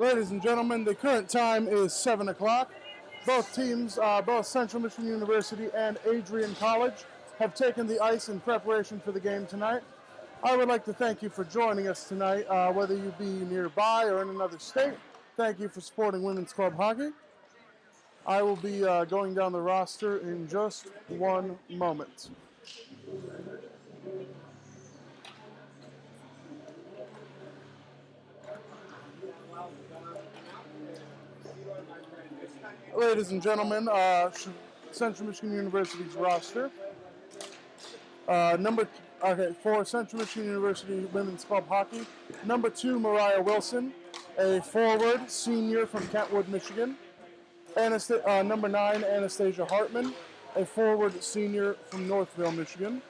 Ladies and gentlemen, the current time is 7 o'clock. Both teams, both Central Michigan University and Adrian College, have taken the ice in preparation for the game tonight. I would like to thank you for joining us tonight, whether you be nearby or in another state. Thank you for supporting women's club hockey. I will be going down the roster in just one moment. Ladies and gentlemen, Central Michigan University's roster. For Central Michigan University Women's Club Hockey, number 2, Mariah Wilson, a forward, senior from Kentwood, Michigan. Number 9, Anastasia Hartman, a forward, senior from Northville, Michigan.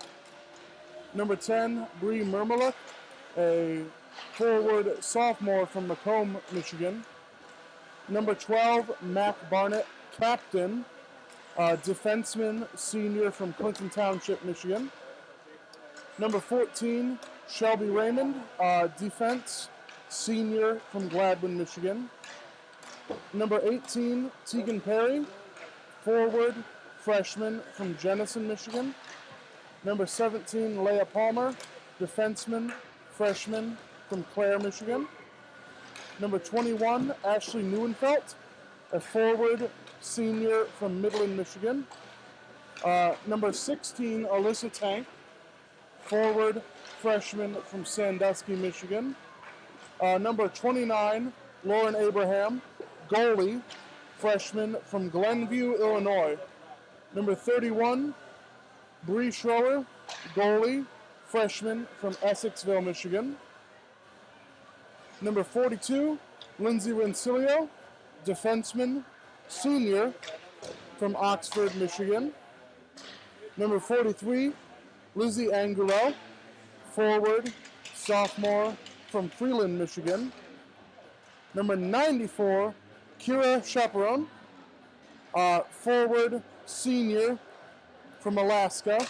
Number 10, Bree Mermeluk, a forward, sophomore from Macomb, Michigan. Number 12, Mac Barnett, captain, defenseman, senior from Clinton Township, Michigan. Number 14, Shelby Raymond, defense, senior from Gladwin, Michigan. Number 18, Tegan Perry, forward, freshman from Jenison, Michigan. Number 17, Leah Palmer, defenseman, freshman from Clare, Michigan. Number 21, Ashley Neuenfeld, a forward, senior from Midland, Michigan. Number 16, Alyssa Tank, forward, freshman from Sandusky, Michigan. Number 29, Lauren Abraham, goalie, freshman from Glenview, Illinois. Number 31, Bree Schroer, goalie, freshman from Essexville, Michigan. Number 42, Lindsay Rencilio, defenseman, senior from Oxford, Michigan. Number 43, Lizzie Angulo, forward, sophomore from Freeland, Michigan. Number 94, Kira Chaperon, forward, senior from Alaska.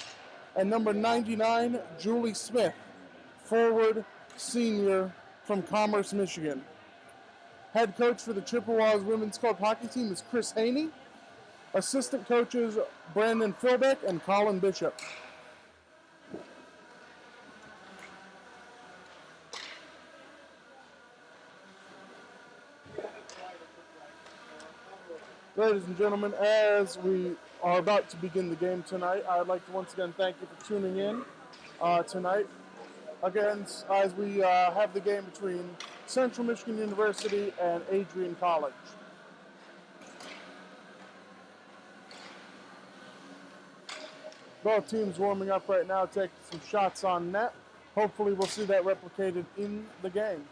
And number 99, Julie Smith, forward, senior from Commerce, Michigan. Head coach for the Chippewas Women's Club Hockey Team is Chris Haney. Assistant coaches Brandon Philbeck and Colin Bishop. Ladies and gentlemen, as we are about to begin the game tonight, I'd like to once again thank you for tuning in tonight. Again, as we have the game between Central Michigan University and Adrian College. Both teams warming up right now, taking some shots on net. Hopefully we'll see that replicated in the game.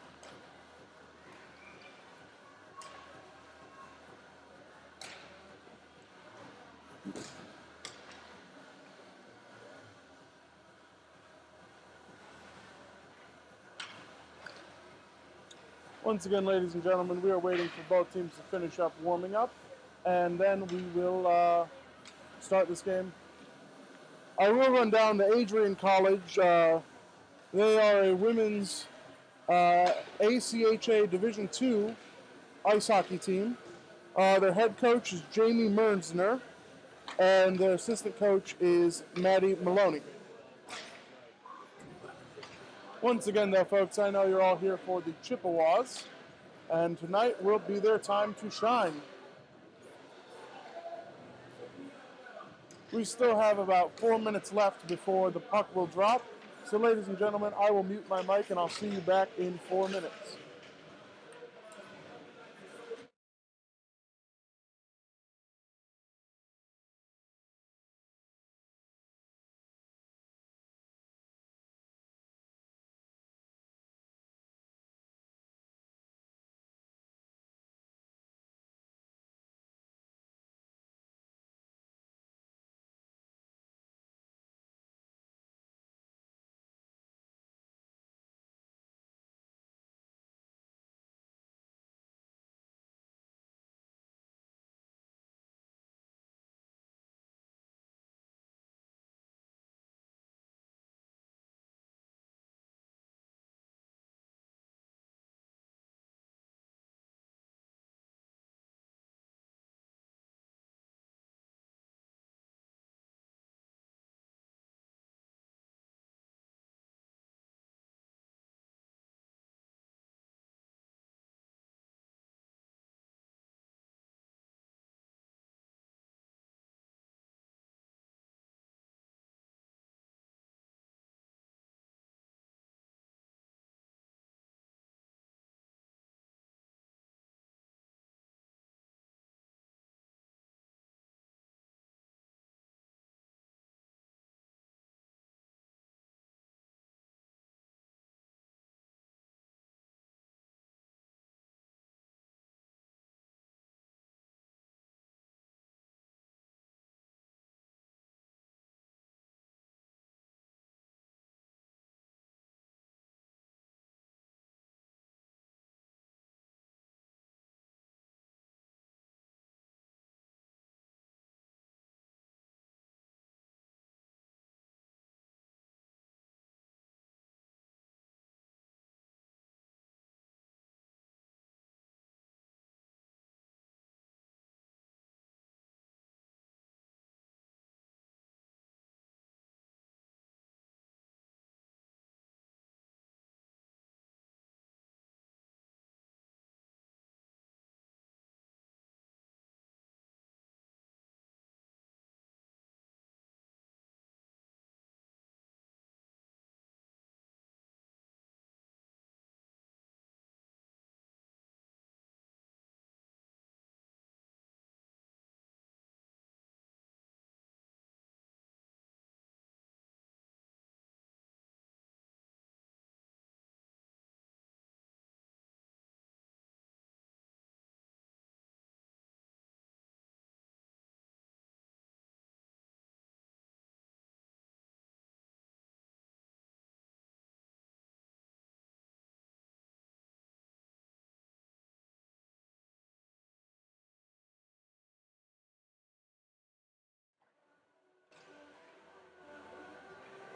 Once again, ladies and gentlemen, we are waiting for both teams to finish up warming up, and then we will start this game. I will run down the Adrian College. They are a women's ACHA Division II ice hockey team. Their head coach is Jamie Mernsner, and their assistant coach is Maddie Maloney. Once again, though, folks, I know you're all here for the Chippewas, and tonight will be their time to shine. We still have about 4 minutes left before the puck will drop. So, ladies and gentlemen, I will mute my mic, and I'll see you back in 4 minutes.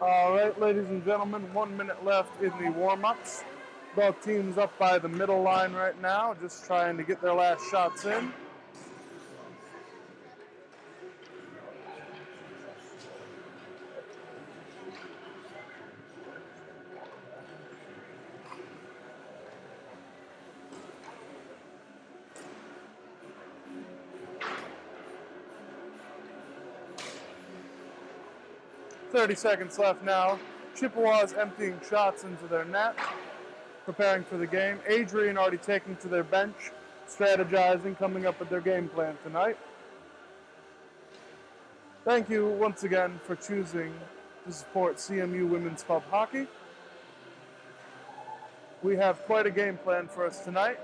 All right, ladies and gentlemen, 1 minute left in the warm-ups. Both teams up by the middle line right now, just trying to get their last shots in. "30 seconds left now. Chippewas emptying shots into their net, preparing for the game. Adrian already taking to their bench, strategizing, coming up with their game plan tonight. Thank you once again for choosing to support CMU Women's Club Hockey. We have quite a game plan for us tonight.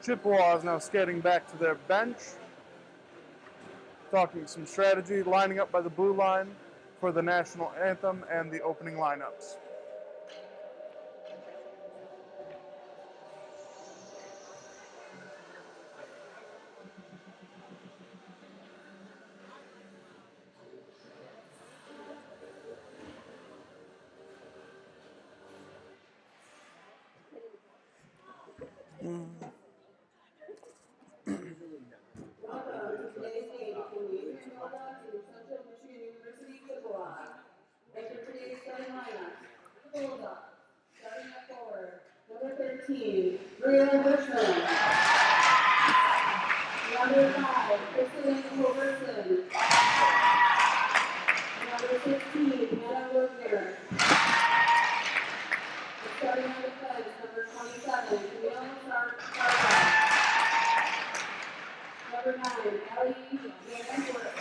Chippewas now skating back to their bench, talking some strategy, lining up by the blue line for the national anthem and the opening lineups. Welcome to today's game between the Adrian Bulldogs and Central Michigan University Chippewas. Enter today's starting lineup. Bulldogs, starting at forward, number 13, Brianna Bushman. Number 5, Kristen Robertson. Number 16, Hannah Wagner. Starting on defense, number 27, Camille Sarkar. Number 9, Allie Vanderworth.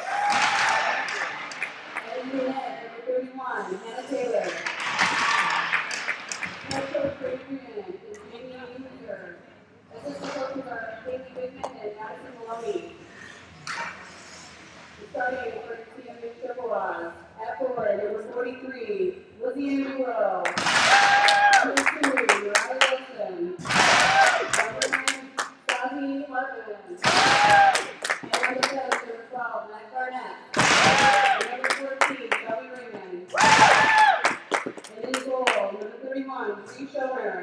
And Brunette, number 31, Hannah Taylor. Head coach for Adrian is Jamie User. Assistant coaches are Haley Bigman and Madison Maloney. Starting for CMU Chippewas. At forward, number 43, Lizzie Muro. Number 2, Riley Wilson. Number 9, Sazi Hartman. And number 7, number 12, Matt Garnett. And number 14, Shelby Raymond. And in goal, number 31, Bree Schoner.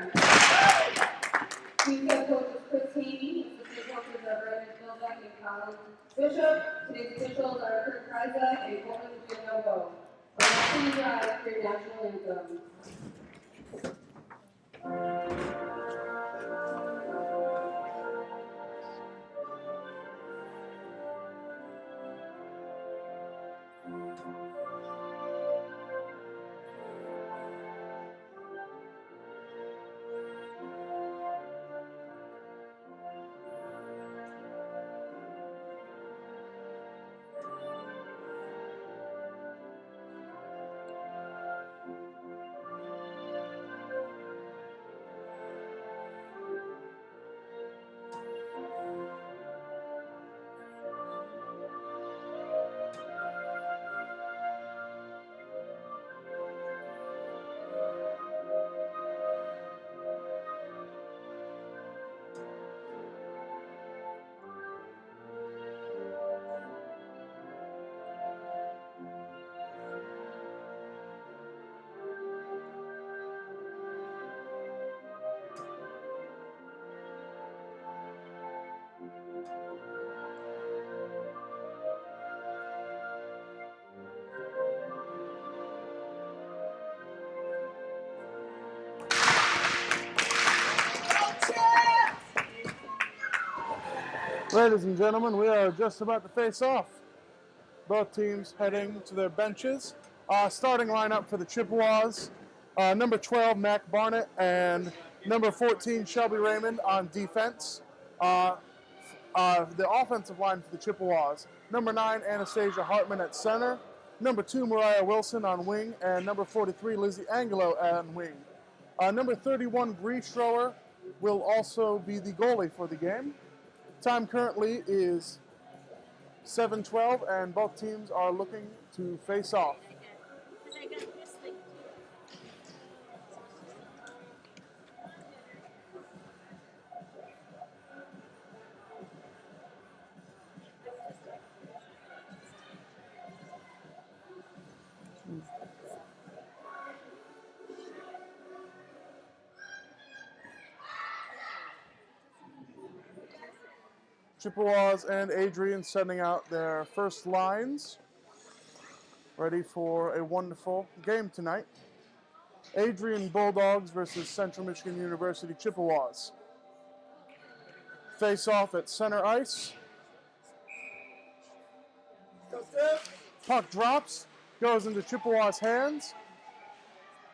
Team head coaches Chris Haney, assistant coaches are Brandon Philbeck and Colin Bishop. Today's officials are Kurt Kryzak and Colin Gianovo. Please rise for your national anthem. Ladies and gentlemen, we are just about to face off. Both teams heading to their benches. Starting lineup for the Chippewas, number 12, Mac Barnett, and number 14, Shelby Raymond on defense. The offensive line for the Chippewas, number 9, Anastasia Hartman at center, Number 2, Mariah Wilson on wing, and number 43, Lizzie Angelo on wing. Number 31, Bree Schroer, will also be the goalie for the game. Time currently is 7:12, and both teams are looking to face off. Chippewas and Adrian sending out their first lines, ready for a wonderful game tonight. Adrian Bulldogs versus Central Michigan University Chippewas. Face off at center ice. Puck drops, goes into Chippewas' hands.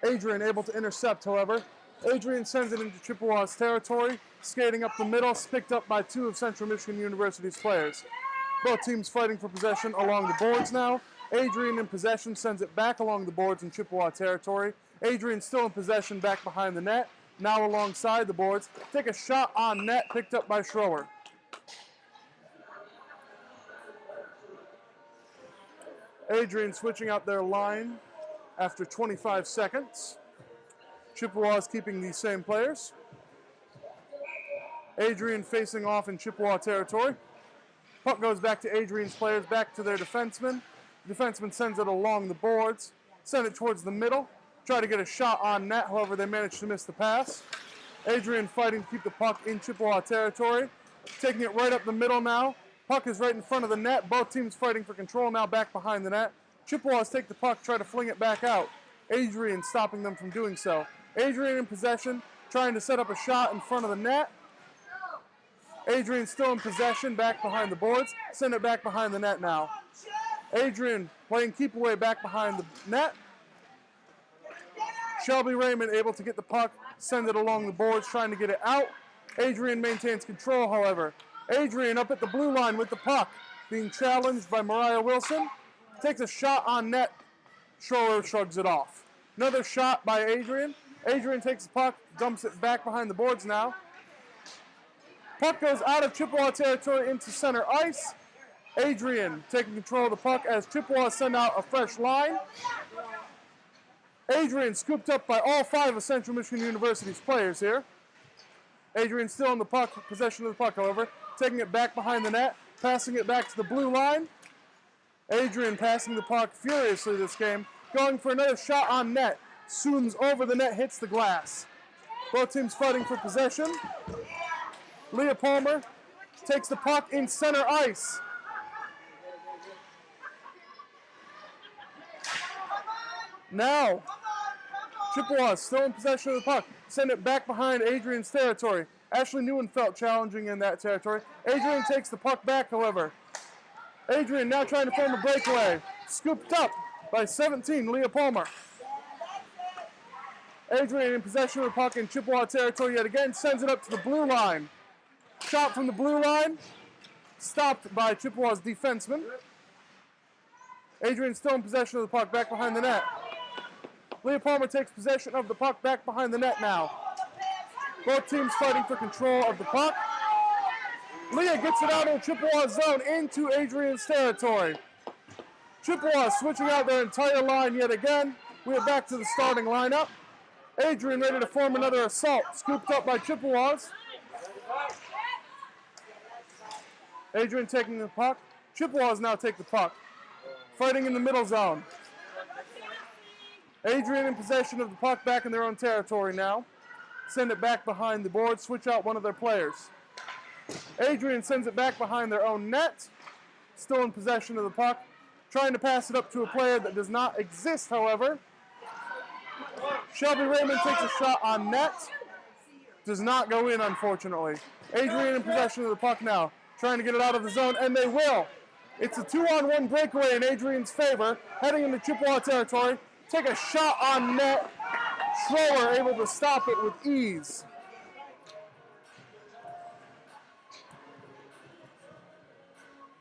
Adrian able to intercept, however. Adrian sends it into Chippewas' territory, skating up the middle, picked up by 2 of Central Michigan University's players. Both teams fighting for possession along the boards now. Adrian in possession sends it back along the boards in Chippewa territory. Adrian still in possession back behind the net, now alongside the boards. Take a shot on net, picked up by Schroer. Adrian switching out their line after 25 seconds. Chippewas keeping these same players. Adrian facing off in Chippewa territory. Puck goes back to Adrian's players, back to their defenseman. The defenseman sends it along the boards, send it towards the middle, try to get a shot on net, however they manage to miss the pass. Adrian fighting to keep the puck in Chippewa territory, taking it right up the middle now. Puck is right in front of the net, both teams fighting for control now back behind the net. Chippewas take the puck, try to fling it back out. Adrian stopping them from doing so. Adrian in possession, trying to set up a shot in front of the net. Adrian still in possession, back behind the boards. Send it back behind the net now. Adrian playing keep away back behind the net. Shelby Raymond able to get the puck, send it along the boards, trying to get it out. Adrian maintains control, however. Adrian up at the blue line with the puck, being challenged by Mariah Wilson. Takes a shot on net. Schroer shrugs it off. Another shot by Adrian. Adrian takes the puck, dumps it back behind the boards now. Puck goes out of Chippewa territory into center ice. Adrian taking control of the puck as Chippewa send out a fresh line. Adrian scooped up by all 5 of Central Michigan University's players here. Adrian still in the puck, possession of the puck, however. Taking it back behind the net, passing it back to the blue line. Adrian passing the puck furiously this game, going for another shot on net. Zooms over the net, hits the glass. Both teams fighting for possession. Leah Palmer takes the puck in center ice. Now, Chippewas still in possession of the puck. Send it back behind Adrian's territory. Ashley Neuenfeld challenging in that territory. Adrian takes the puck back, however. Adrian now trying to form a breakaway. Scooped up by 17, Leah Palmer. Adrian in possession of the puck in Chippewa territory yet again. Sends it up to the blue line. Shot from the blue line. Stopped by Chippewa's defenseman. Adrian still in possession of the puck back behind the net. Leah Palmer takes possession of the puck back behind the net now. Both teams fighting for control of the puck. Leah gets it out of Chippewa's zone into Adrian's territory. Chippewa switching out their entire line yet again. We are back to the starting lineup. Adrian ready to form another assault. Scooped up by Chippewas. Adrian taking the puck. Chippewas now take the puck. Fighting in the middle zone. Adrian in possession of the puck back in their own territory now. Send it back behind the board. Switch out one of their players. Adrian sends it back behind their own net. Still in possession of the puck. Trying to pass it up to a player that does not exist, however. Shelby Raymond takes a shot on net. Does not go in, unfortunately. Adrian in possession of the puck now. Trying to get it out of the zone, and they will. It's a 2-on-1 breakaway in Adrian's favor. Heading into Chippewa territory. Take a shot on net. Schroer able to stop it with ease.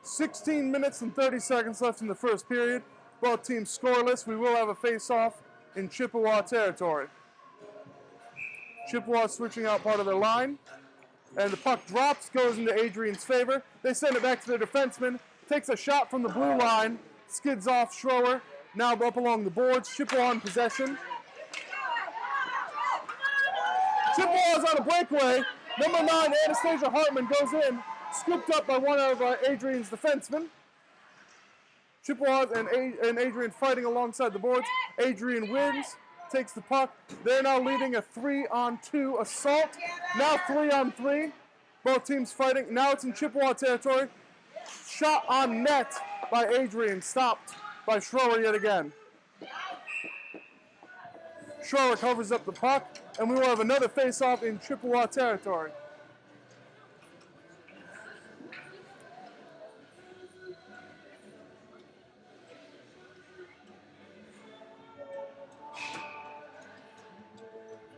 .16 minutes and 30 seconds left in the first period. Both teams scoreless. We will have a face-off in Chippewa territory. Chippewa switching out part of their line. And the puck drops, goes into Adrian's favor. They send it back to their defenseman. Takes a shot from the blue line. Skids off Schroer. Now up along the boards. Chippewa in possession. Chippewa's on a breakaway. Number 9, Anastasia Hartman, goes in. Scooped up by one of Adrian's defensemen. Chippewa and Adrian fighting alongside the boards. Adrian wins, takes the puck. They're now leading a 3-on-2 assault. Now 3-on-3. Both teams fighting. Now it's in Chippewa territory. Shot on net by Adrian, stopped by Schroer yet again. Schroer covers up the puck, and we will have another face-off in Chippewa territory.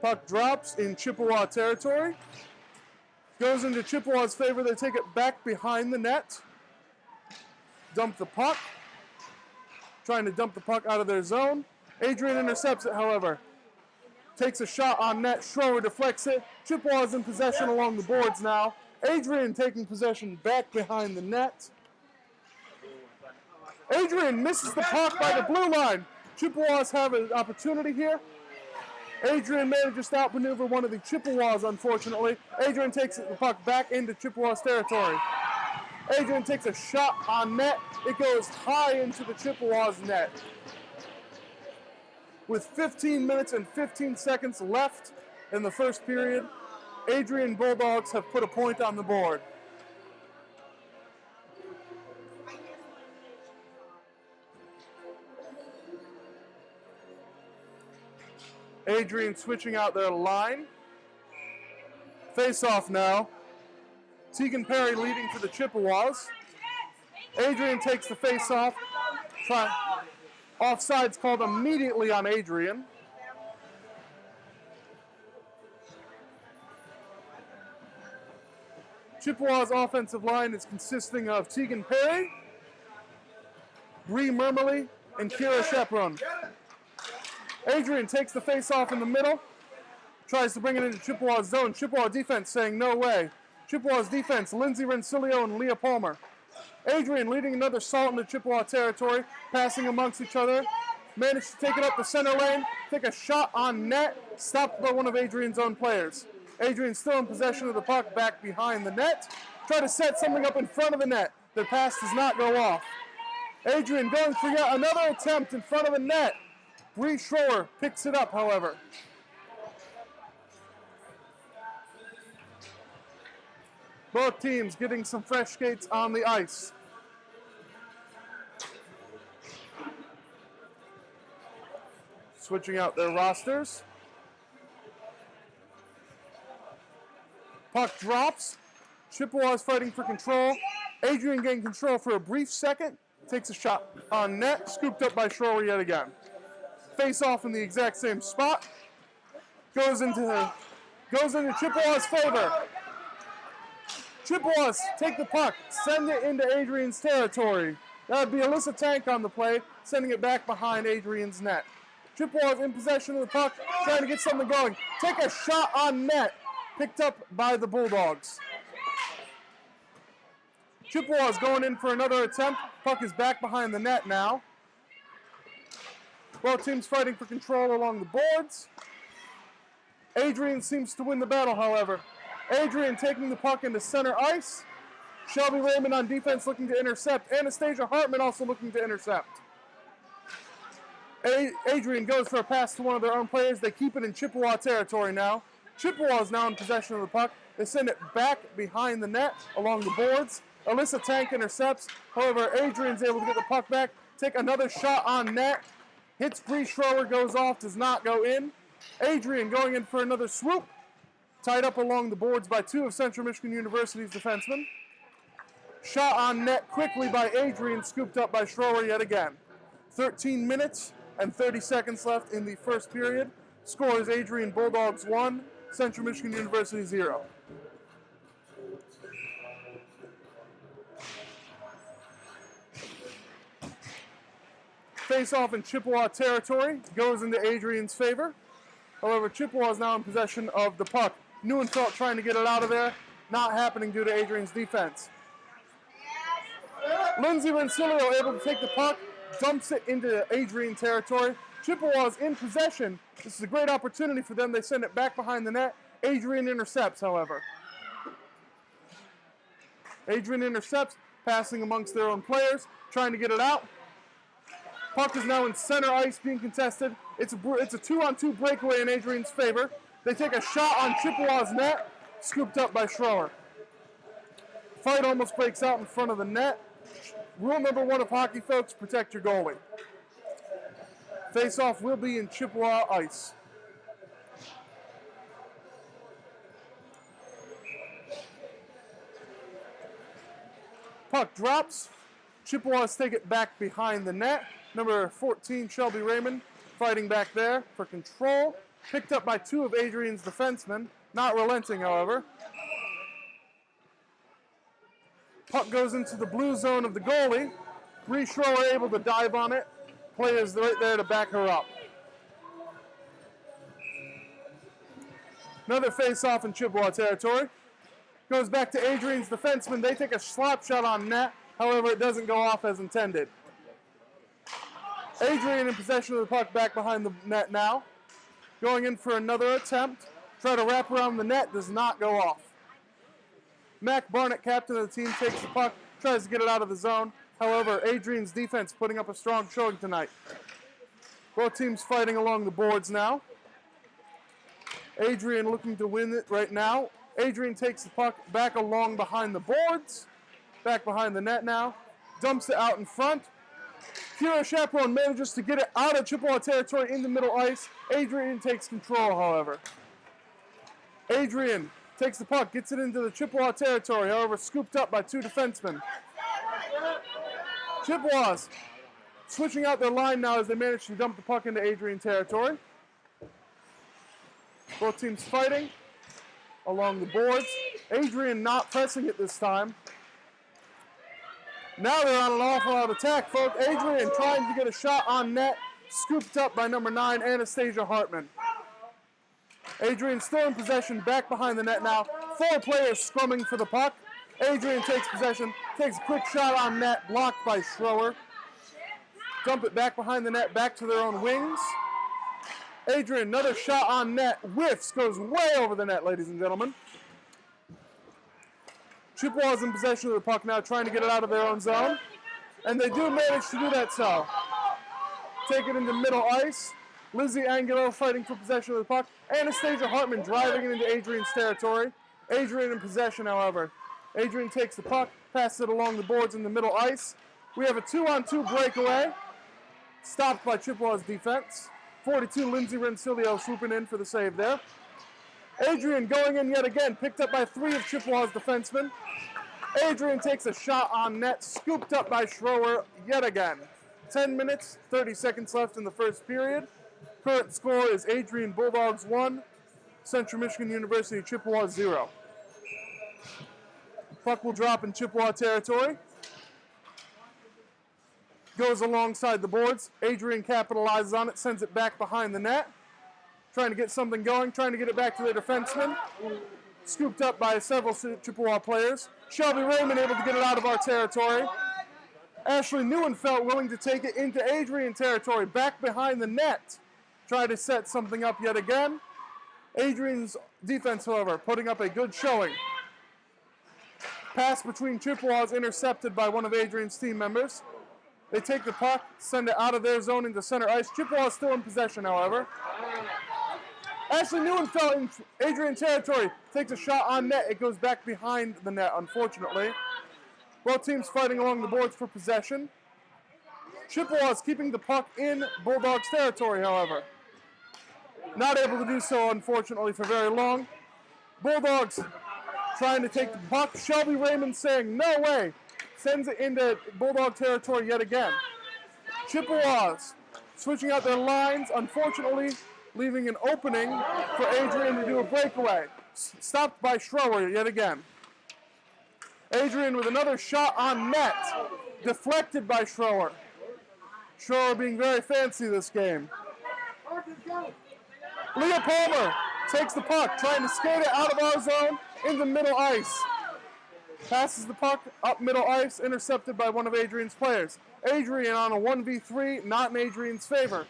Puck drops in Chippewa territory. Goes into Chippewa's favor. They take it back behind the net. Dump the puck. Trying to dump the puck out of their zone. Adrian intercepts it, however. Takes a shot on net. Schroer deflects it. Chippewa's in possession along the boards now. Adrian taking possession back behind the net. Adrian misses the puck by the blue line. Chippewas have an opportunity here. Adrian manages to outmaneuver one of the Chippewas, unfortunately. Adrian takes the puck back into Chippewa's territory. Adrian takes a shot on net. It goes high into the Chippewas net. With 15 minutes and 15 seconds left in the first period, Adrian Bulldogs have put a point on the board. Adrian switching out their line. Face off now. Tegan Perry leading for the Chippewas. Adrian takes the face off. Offside's called immediately on Adrian. Chippewa's offensive line is consisting of Tegan Perry, Bree Mermley, and Kira Shepron. Adrian takes the face-off in the middle, tries to bring it into Chippewa's zone. Chippewa defense saying no way. Chippewa's defense, Lindsay Rencilio and Leah Palmer. Adrian leading another assault into Chippewa territory, passing amongst each other. Managed to take it up the center lane, take a shot on net, stopped by one of Adrian's own players. Adrian still in possession of the puck back behind the net. Try to set something up in front of the net. The pass does not go off. Adrian going for yet another attempt in front of the net. Bree Schroer picks it up, however. Both teams getting some fresh skates on the ice. Switching out their rosters. Puck drops. Chippewa's fighting for control. Adrian getting control for a brief second. Takes a shot on net. Scooped up by Schroer yet again. Face off in the exact same spot. Goes into Chippewa's favor. Chippewas take the puck, send it into Adrian's territory. That would be Alyssa Tank on the play, sending it back behind Adrian's net. Chippewas in possession of the puck, trying to get something going. Take a shot on net, picked up by the Bulldogs. Chippewas going in for another attempt. Puck is back behind the net now. Both teams fighting for control along the boards. Adrian seems to win the battle, however. Adrian taking the puck into center ice. Shelby Raymond on defense looking to intercept. Anastasia Hartman also looking to intercept. Adrian goes for a pass to one of their own players. They keep it in Chippewa territory now. Chippewa is now in possession of the puck. They send it back behind the net along the boards. Alyssa Tank intercepts. However, Adrian's able to get the puck back. Take another shot on net. Hits Bree Schroer, goes off, does not go in. Adrian going in for another swoop. Tied up along the boards by two of Central Michigan University's defensemen. Shot on net quickly by Adrian, scooped up by Schroer yet again. 13 minutes and 30 seconds left in the first period. Score is Adrian Bulldogs 1, Central Michigan University 0. face-off in Chippewa territory goes into Adrian's favor. However, Chippewa is now in possession of the puck. Neuenfeld trying to get it out of there. Not happening due to Adrian's defense. Lindsay Rensilio able to take the puck, dumps it into Adrian territory. Chippewa is in possession. This is a great opportunity for them. They send it back behind the net. Adrian intercepts, however. Adrian intercepts, passing amongst their own players, trying to get it out. Puck is now in center ice being contested. It's a 2-on-2 breakaway in Adrian's favor. They take a shot on Chippewa's net, scooped up by Schroer. Fight almost breaks out in front of the net. Rule number 1 of hockey, folks, protect your goalie. Face-off will be in Chippewa ice. Puck drops. Chippewas take it back behind the net. Number 14, Shelby Raymond, fighting back there for control. Picked up by 2 of Adrian's defensemen. Not relenting, however. Puck goes into the blue zone of the goalie. Bree Schroer able to dive on it. Players right there to back her up. Another face-off in Chippewa territory. Goes back to Adrian's defenseman. They take a slap shot on net. However, it doesn't go off as intended. Adrian in possession of the puck back behind the net now. Going in for another attempt. Try to wrap around the net. Does not go off. Mac Barnett, captain of the team, takes the puck. Tries to get it out of the zone. However, Adrian's defense putting up a strong showing tonight. Both teams fighting along the boards now. Adrian looking to win it right now. Adrian takes the puck back along behind the boards. Back behind the net now. Dumps it out in front. Hero Chaperone manages to get it out of Chippewa territory in the middle ice. Adrian takes control, however. Adrian takes the puck, gets it into the Chippewa territory, however, scooped up by 2 defensemen. Chippewas switching out their line now as they manage to dump the puck into Adrian territory. Both teams fighting along the boards. Adrian not pressing it this time. Now they're on an all-out attack, folks. Adrian trying to get a shot on net, scooped up by number 9, Anastasia Hartman. Adrian still in possession, back behind the net now. 4 players scrumming for the puck. Adrian takes possession, takes a quick shot on net, blocked by Schroer. Dump it back behind the net, back to their own wings. Adrian, another shot on net, whiffs, goes way over the net, ladies and gentlemen. Chippewa's in possession of the puck now, trying to get it out of their own zone. And they do manage to do that so. Take it into middle ice. Lizzie Angelo fighting for possession of the puck. Anastasia Hartman driving it into Adrian's territory. Adrian in possession, however. Adrian takes the puck, passes it along the boards in the middle ice. We have a 2-on-2 breakaway. Stopped by Chippewa's defense. 42, Lindsay Rensilio swooping in for the save there. Adrian going in yet again, picked up by 3 of Chippewa's defensemen. Adrian takes a shot on net, scooped up by Schroer yet again. 10 minutes, 30 seconds left in the first period. Current score is Adrian Bulldogs 1, Central Michigan University Chippewa 0. Puck will drop in Chippewa territory. Goes alongside the boards. Adrian capitalizes on it, sends it back behind the net. Trying to get something going, trying to get it back to their defenseman. Scooped up by several Chippewa players. Shelby Raymond able to get it out of our territory. Ashley Neuenfeld willing to take it into Adrian territory, back behind the net. Try to set something up yet again. Adrian's defense, however, putting up a good showing. Pass between Chippewas intercepted by one of Adrian's team members. They take the puck, send it out of their zone into center ice. Chippewa still in possession, however. Ashley Neuenfeld in Adrian territory takes a shot on net. It goes back behind the net, unfortunately. Both teams fighting along the boards for possession. Chippewas keeping the puck in Bulldogs territory, however. Not able to do so, unfortunately, for very long. Bulldogs trying to take the puck. Shelby Raymond saying, no way. Sends it into Bulldog territory yet again. Chippewas switching out their lines, unfortunately, leaving an opening for Adrian to do a breakaway. Stopped by Schroer yet again. Adrian with another shot on net. Deflected by Schroer. Schroer being very fancy this game. Leah Palmer takes the puck, trying to skate it out of our zone into middle ice. Passes the puck up middle ice, intercepted by one of Adrian's players. Adrian on a 1v3, not in Adrian's favor.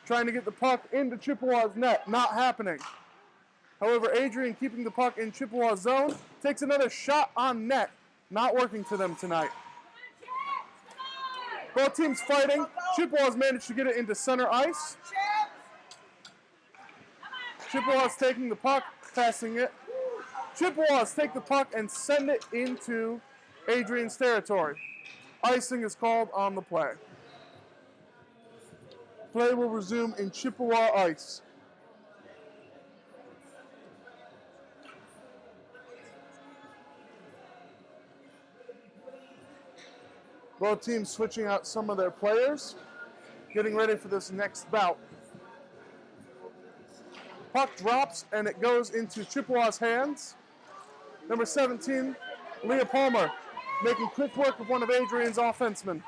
Trying to get the puck into Chippewa's net, not happening. However, Adrian, keeping the puck in Chippewa's zone, takes another shot on net, not working for them tonight. Both teams fighting. Chippewa's managed to get it into center ice. Chippewa's taking the puck, passing it. Chippewa's take the puck and send it into Adrian's territory. Icing is called on the play. Play will resume in Chippewa ice. Both teams switching out some of their players, getting ready for this next bout. Puck drops and it goes into Chippewa's hands. Number 17, Leah Palmer, making quick work of one of Adrian's offensemen,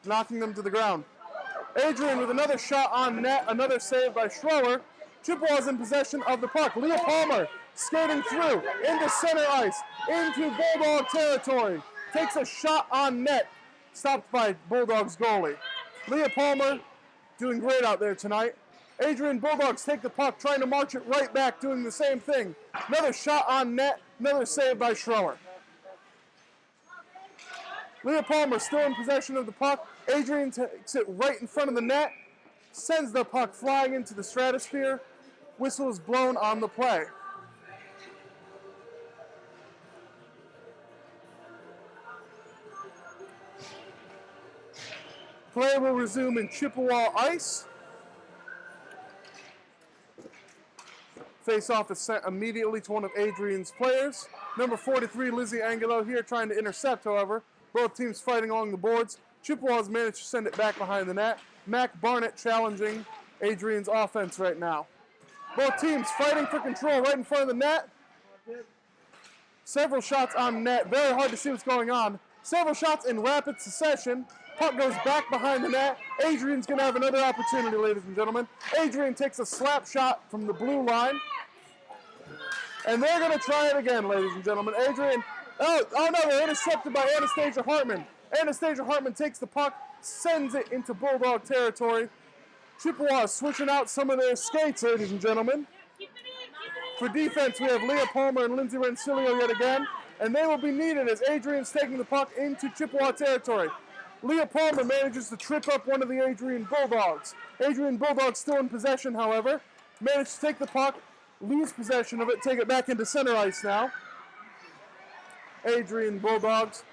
knocking them to the ground. Adrian with another shot on net, another save by Schroer. Chippewa's in possession of the puck. Leah Palmer skating through into center ice, into Bulldog territory. Takes a shot on net, stopped by Bulldogs goalie. Leah Palmer doing great out there tonight. Adrian Bulldogs take the puck, trying to march it right back, doing the same thing. Another shot on net, another save by Schroer. Leah Palmer still in possession of the puck. Adrian takes it right in front of the net, sends the puck flying into the stratosphere. Whistle is blown on the play. Play will resume in Chippewa ice. Face-off is sent immediately to one of Adrian's players. Number 43, Lizzie Angelo here trying to intercept, however. Both teams fighting along the boards. Chippewa's managed to send it back behind the net. Mac Barnett challenging Adrian's offense right now. Both teams fighting for control right in front of the net. Several shots on net. Very hard to see what's going on. Several shots in rapid succession. Puck goes back behind the net. Adrian's going to have another opportunity, ladies and gentlemen. Adrian takes a slap shot from the blue line. And they're going to try it again, ladies and gentlemen. Adrian, oh no, they're intercepted by Anastasia Hartman. Anastasia Hartman takes the puck, sends it into Bulldog territory. Chippewa is switching out some of their skates, ladies and gentlemen. For defense, we have Leah Palmer and Lindsay Rancilio yet again. And they will be needed as Adrian's taking the puck into Chippewa territory. Leah Palmer manages to trip up one of the Adrian Bulldogs. Adrian Bulldogs still in possession, however. Managed to take the puck, lose possession of it, take it back into center ice now. Adrian Bulldogs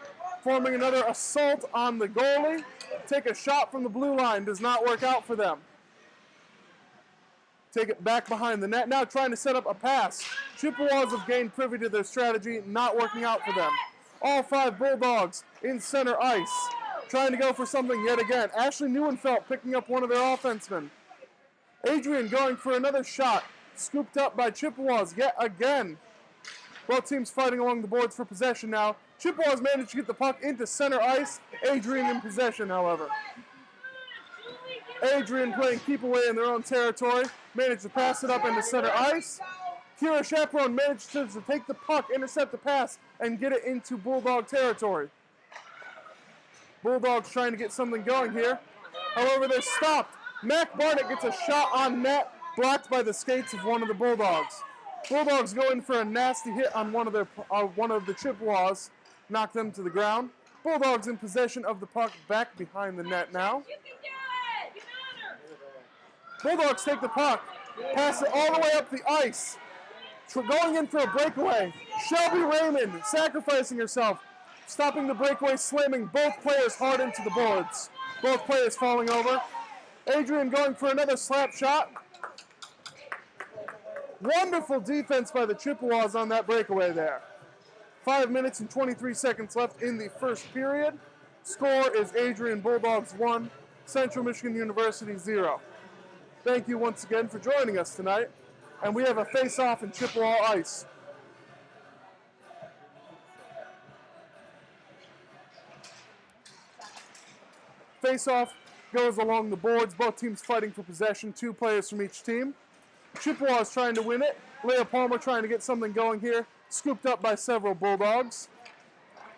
forming another assault on the goalie. Take a shot from the blue line, does not work out for them. Take it back behind the net, now trying to set up a pass. Chippewas have gained privy to their strategy, not working out for them. All 5 Bulldogs in center ice, trying to go for something yet again. Ashley Neuenfeld picking up one of their offensemen. Adrian going for another shot, scooped up by Chippewas yet again. Both teams fighting along the boards for possession now. Chippewas managed to get the puck into center ice. Adrian in possession, however. Adrian playing keep away in their own territory. Managed to pass it up into center ice. Kira Chaperone managed to take the puck, intercept the pass, and get it into Bulldog territory. Bulldogs trying to get something going here. However, they're stopped. Mac Barnett gets a shot on net, blocked by the skates of one of the Bulldogs. Bulldogs go in for a nasty hit on one of the Chippewas, knock them to the ground. Bulldogs in possession of the puck back behind the net now. Bulldogs take the puck, pass it all the way up the ice. Going in for a breakaway. Shelby Raymond sacrificing herself, stopping the breakaway, slamming both players hard into the boards. Both players falling over. Adrian going for another slap shot. Wonderful defense by the Chippewas on that breakaway there. 5 minutes and 23 seconds left in the first period. Score is Adrian Bulldogs 1, Central Michigan University 0. Thank you once again for joining us tonight. And we have a face-off in Chippewa ice. Face-off goes along the boards. Both teams fighting for possession. 2 players from each team. Chippewa is trying to win it. Leah Palmer trying to get something going here. Scooped up by several Bulldogs.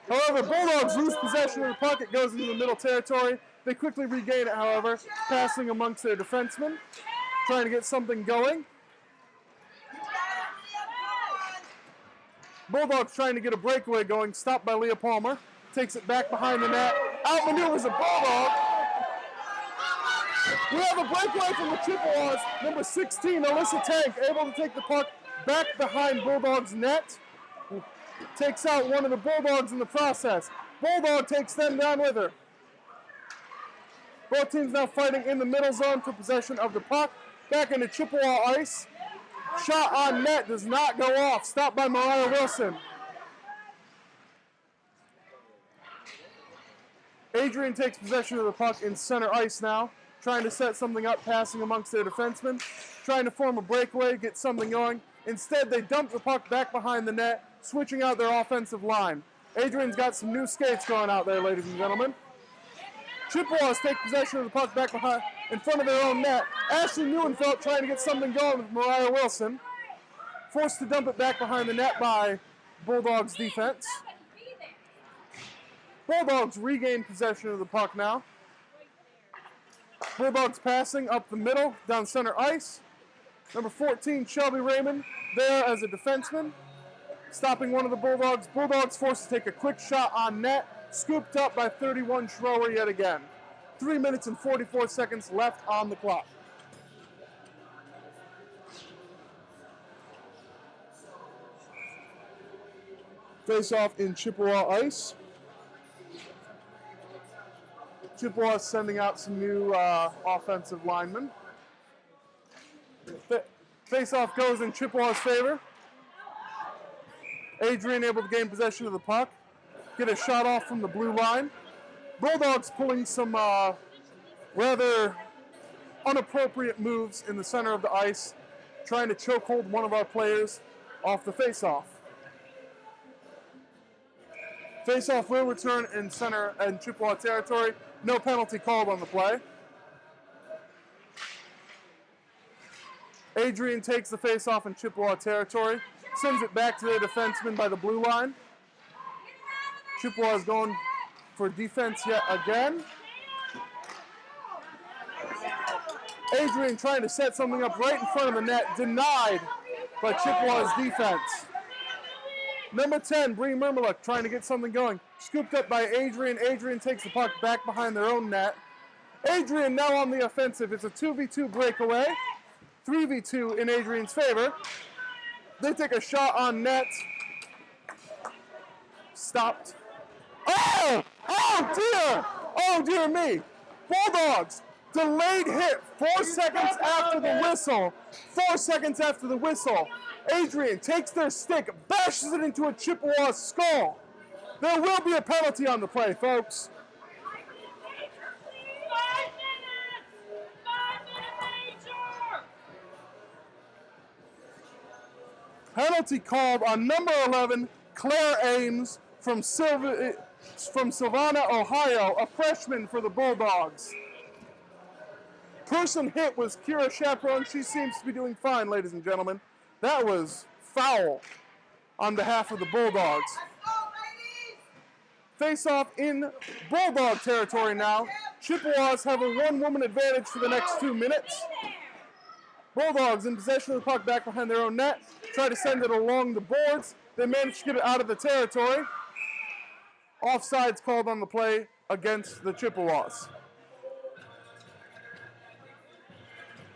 However, Bulldogs lose possession of the puck. It goes into the middle territory. They quickly regain it, however, passing amongst their defensemen. Trying to get something going. Bulldogs trying to get a breakaway going. Stopped by Leah Palmer. Takes it back behind the net. Outmaneuvers a Bulldog. We have a breakaway from the Chippewas. Number 16, Alyssa Tank, able to take the puck back behind Bulldog's net. Takes out one of the Bulldogs in the process. Bulldog takes them down with her. Both teams now fighting in the middle zone for possession of the puck. Back into Chippewa ice. Shot on net does not go off. Stopped by Mariah Wilson. Adrian takes possession of the puck in center ice now. Trying to set something up, passing amongst their defensemen. Trying to form a breakaway, get something going. Instead, they dump the puck back behind the net, switching out their offensive line. Adrian's got some new skates going out there, ladies and gentlemen. Chippewas take possession of the puck back behind, in front of their own net. Ashley Neuenfeld trying to get something going with Mariah Wilson. Forced to dump it back behind the net by Bulldogs defense. Bulldogs regain possession of the puck now. Bulldogs passing up the middle, down center ice. Number 14, Shelby Raymond, there as a defenseman. Stopping one of the Bulldogs. Bulldogs forced to take a quick shot on net. Scooped up by 31 Schroer yet again. 3 minutes and 44 seconds left on the clock. Face off in Chippewa ice. Chippewa is sending out some new offensive linemen. Face off goes in Chippewa's favor. Adrian able to gain possession of the puck. Get a shot off from the blue line. Bulldogs pulling some rather inappropriate moves in the center of the ice, trying to chokehold one of our players off the face-off. Face-off will return in center and Chippewa territory. No penalty called on the play. Adrian takes the face-off in Chippewa territory, sends it back to their defenseman by the blue line. Chippewa is going for defense yet again. Adrian trying to set something up right in front of the net, denied by Chippewa's defense. Number 10, Bree Mermeluk trying to get something going. Scooped up by Adrian. Adrian takes the puck back behind their own net. Adrian now on the offensive. It's a 2v2 breakaway. 3v2 in Adrian's favor. They take a shot on net. Stopped. Oh! Oh dear! Oh dear me! Bulldogs! Delayed hit 4 seconds after the whistle. 4 seconds after the whistle. Adrian takes their stick, bashes it into a Chippewa skull. There will be a penalty on the play, folks. 5 minutes! 5-minute major! Penalty called on number 11, Claire Ames from Savannah, Ohio, a freshman for the Bulldogs. Person hit was Kira Chaperone. She seems to be doing fine, ladies and gentlemen. That was foul on behalf of the Bulldogs. Face off in Bulldog territory now. Chippewas have a one-woman advantage for the next 2 minutes. Bulldogs in possession of the puck back behind their own net. Try to send it along the boards. They manage to get it out of the territory. Offsides called on the play against the Chippewas.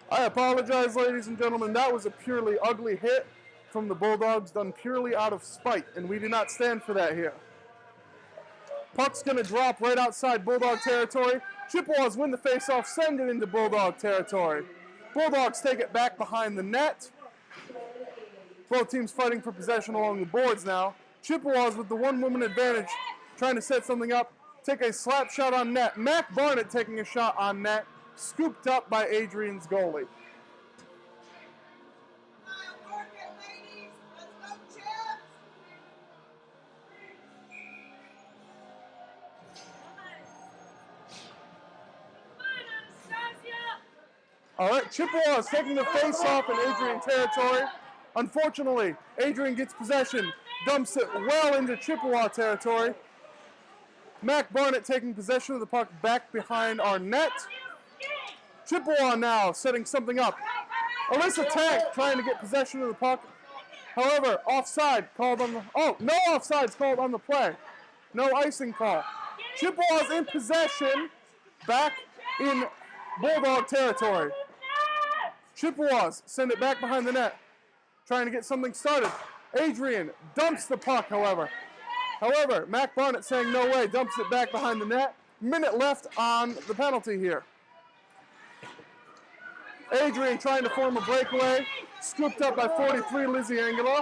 I apologize, ladies and gentlemen. That was a purely ugly hit from the Bulldogs, done purely out of spite, and we do not stand for that here. Puck's going to drop right outside Bulldog territory. Chippewas win the faceoff, send it into Bulldog territory. Bulldogs take it back behind the net. Both teams fighting for possession along the boards now. Chippewas with the one-woman advantage, trying to set something up. Take a slap shot on net. Mac Barnett taking a shot on net. Scooped up by Adrian's goalie. All right, Chippewa is taking the face-off in Adrian territory. Unfortunately, Adrian gets possession, dumps it well into Chippewa territory. Mac Barnett taking possession of the puck back behind our net. Chippewa now setting something up. Alyssa Tank trying to get possession of the puck. However, offside called on the... Oh, no offsides called on the play. No icing call. Chippewa's in possession back in Bulldog territory. Chippewas send it back behind the net, trying to get something started. Adrian dumps the puck, however. Mac Barnett saying no way, dumps it back behind the net. Minute left on the penalty here. Adrian trying to form a breakaway, scooped up by 43 Lizzie Angelo.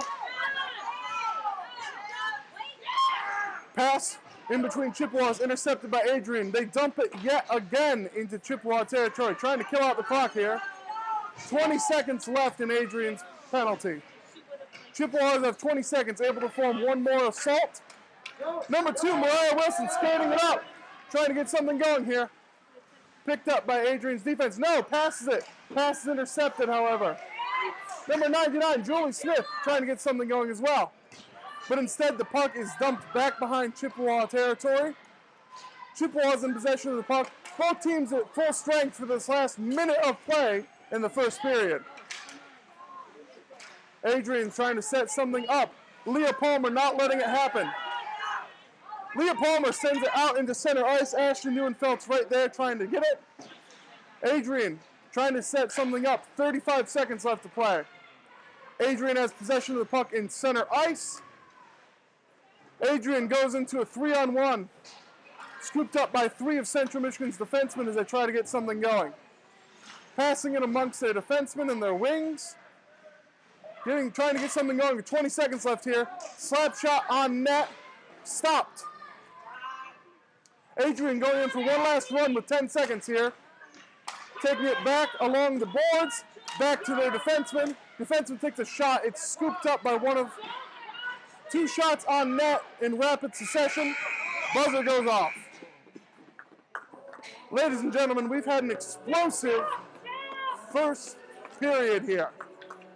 Pass in between Chippewas, intercepted by Adrian. They dump it yet again into Chippewa territory, trying to kill out the clock here. 20 seconds left in Adrian's penalty. Chippewas have 20 seconds, able to form one more assault. Number 2, Mariah Wilson skating it up, trying to get something going here. Picked up by Adrian's defense. No, passes it. Pass is intercepted, however. Number 99, Julie Smith, trying to get something going as well. But instead, the puck is dumped back behind Chippewa territory. Chippewa's in possession of the puck. Both teams at full strength for this last minute of play in the first period. Adrian's trying to set something up. Leah Palmer not letting it happen. Leah Palmer sends it out into center ice. Ashton Neuenfeld's right there trying to get it. Adrian trying to set something up. 35 seconds left to play. Adrian has possession of the puck in center ice. Adrian goes into a 3-on-1. Scooped up by 3 of Central Michigan's defensemen as they try to get something going. Passing it amongst their defensemen and their wings. Trying to get something going with 20 seconds left here. Slap shot on net. Stopped. Adrian going in for one last run with 10 seconds here. Taking it back along the boards. Back to their defenseman. Defenseman takes a shot. It's scooped up by one of 2 shots on net in rapid succession. Buzzer goes off. Ladies and gentlemen, we've had an explosive first period here.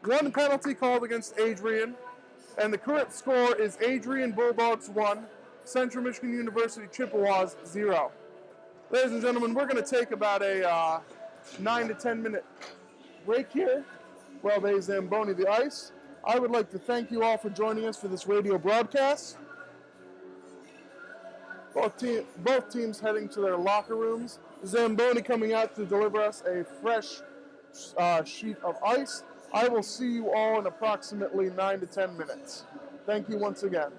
1 penalty called against Adrian, and the current score is Adrian Bulldogs 1, Central Michigan University Chippewas 0. Ladies and gentlemen, we're going to take about a 9 to 10 minute break here while they Zamboni the ice. I would like to thank you all for joining us for this radio broadcast. Both teams heading to their locker rooms. Zamboni coming out to deliver us a fresh sheet of ice. I will see you all in approximately 9 to 10 minutes. Thank you once again.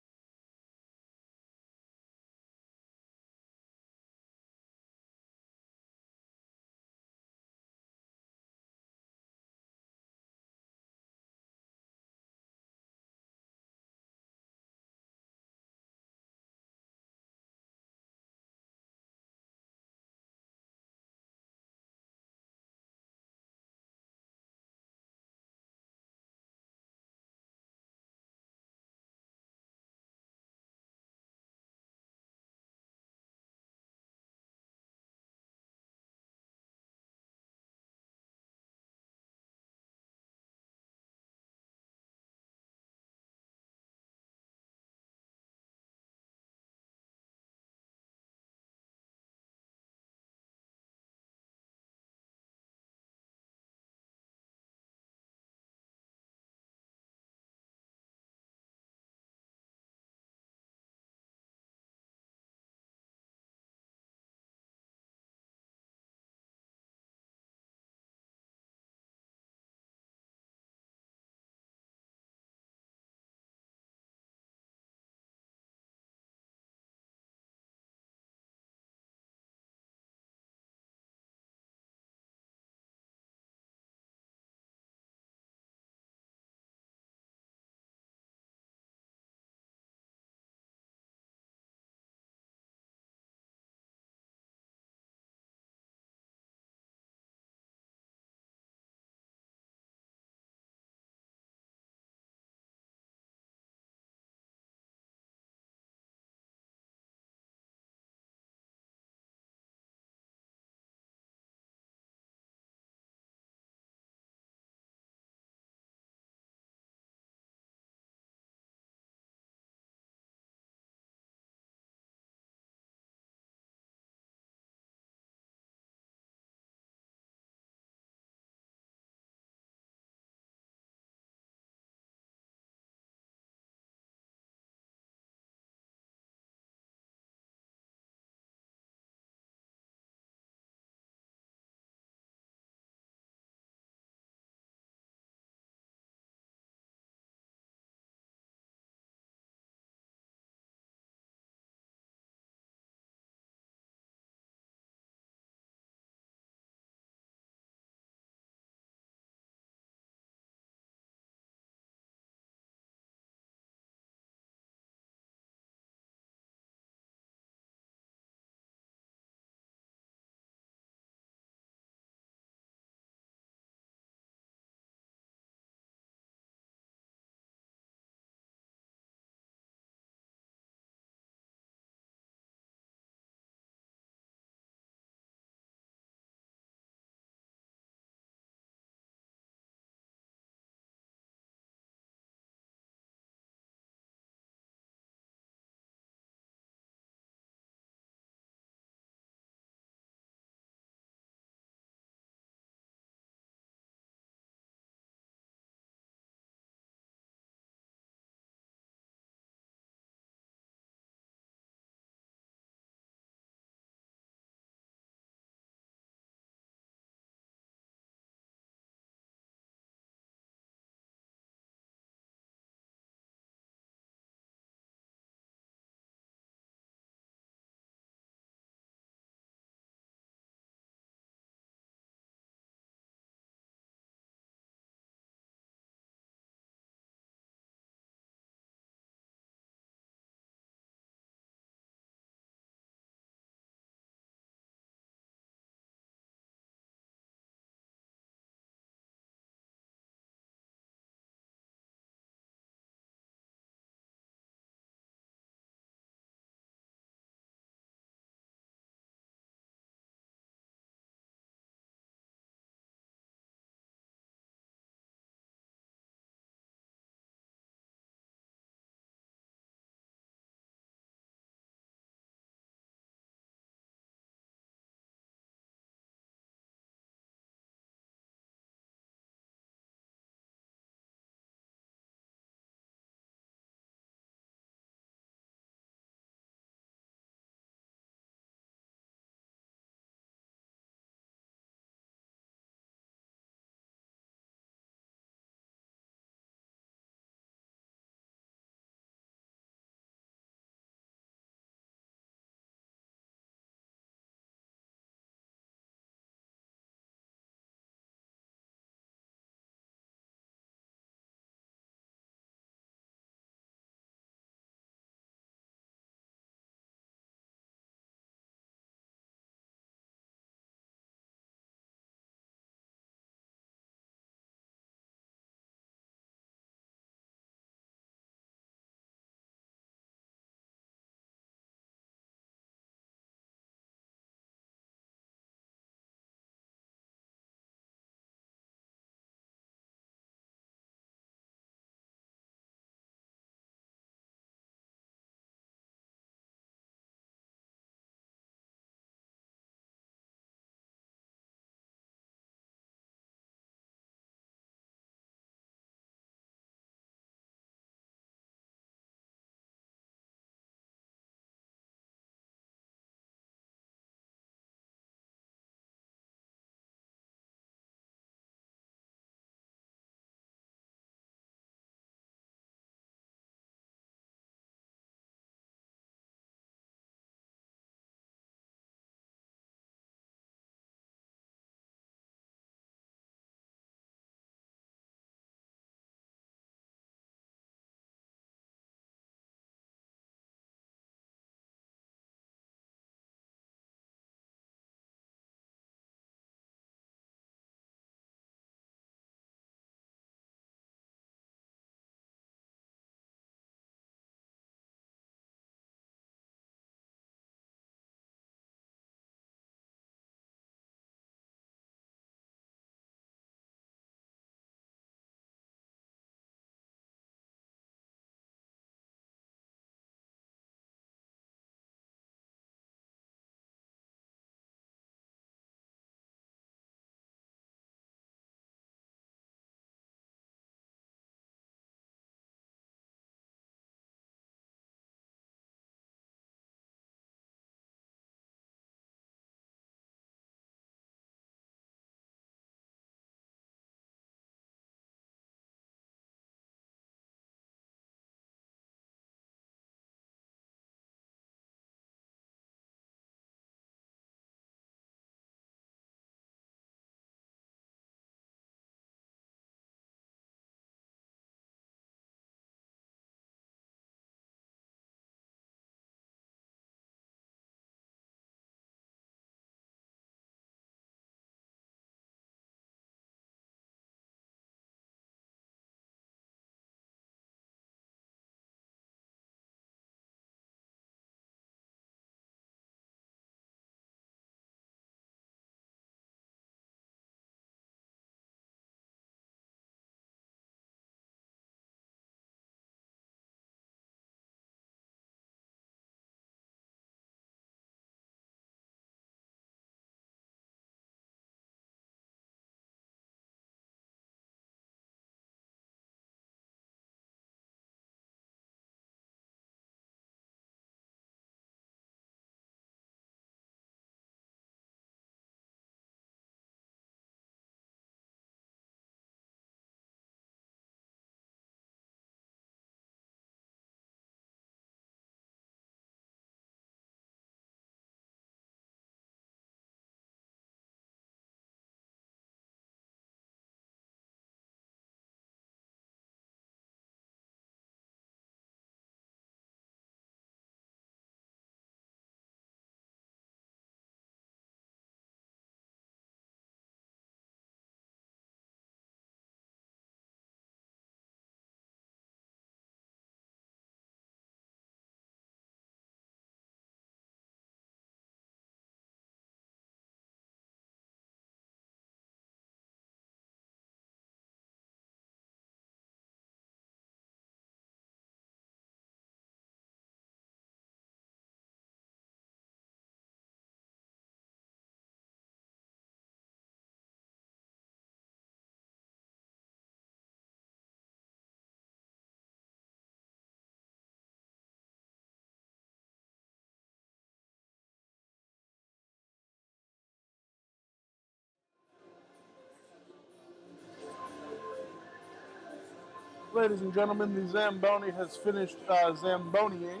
Ladies and gentlemen, the Zamboni has finished Zamboniing.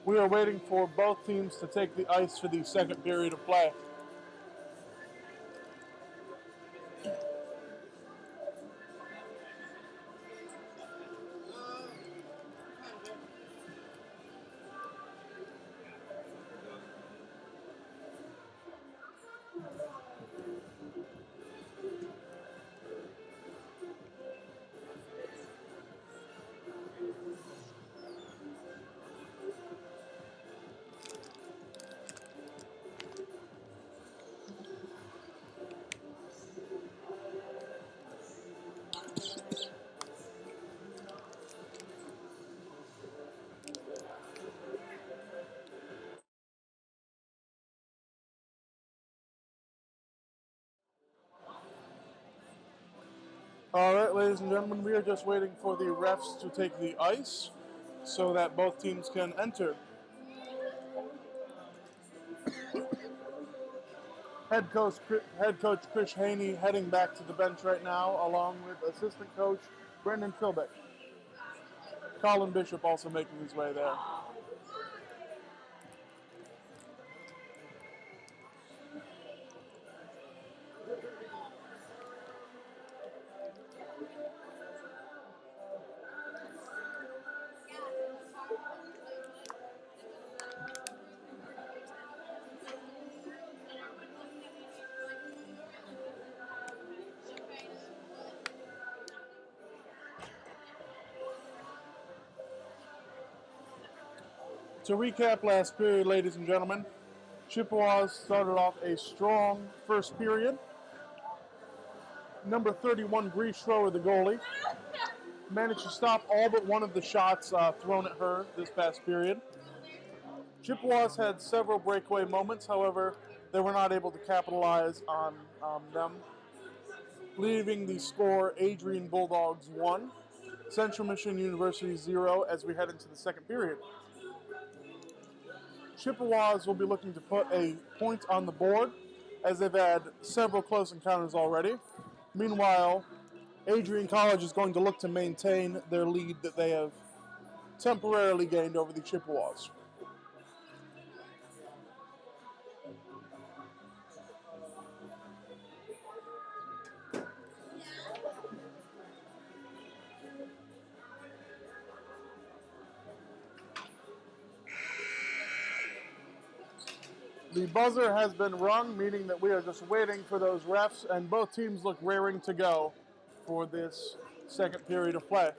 We are waiting for both teams to take the ice for the second period of play. All right, ladies and gentlemen, we are just waiting for the refs to take the ice so that both teams can enter. Head coach Chris Haney heading back to the bench right now, along with assistant coach Brendan Philbeck. Colin Bishop also making his way there. To recap last period, ladies and gentlemen, Chippewas started off a strong first period. Number 31, Bree Schroer, the goalie, managed to stop all but one of the shots thrown at her this past period. Chippewas had several breakaway moments, however, they were not able to capitalize on them, leaving the score Adrian Bulldogs 1, Central Michigan University 0 as we head into the second period. Chippewas will be looking to put a point on the board as they've had several close encounters already. Meanwhile, Adrian College is going to look to maintain their lead that they have temporarily gained over the Chippewas. The buzzer has been rung, meaning that we are just waiting for those refs, and both teams look raring to go for this second period of play.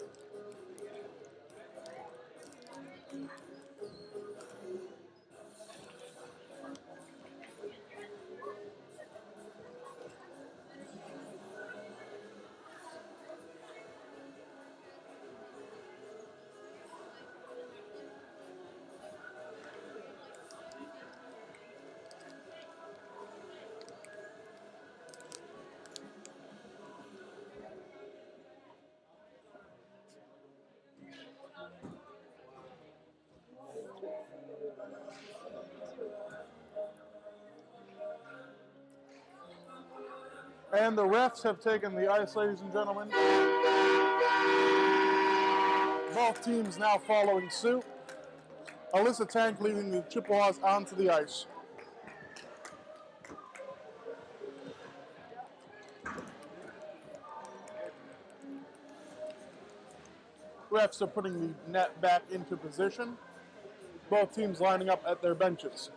And the refs have taken the ice, ladies and gentlemen. Both teams now following suit. Alyssa Tank leading the Chippewas onto the ice. Refs are putting the net back into position. Both teams lining up at their benches.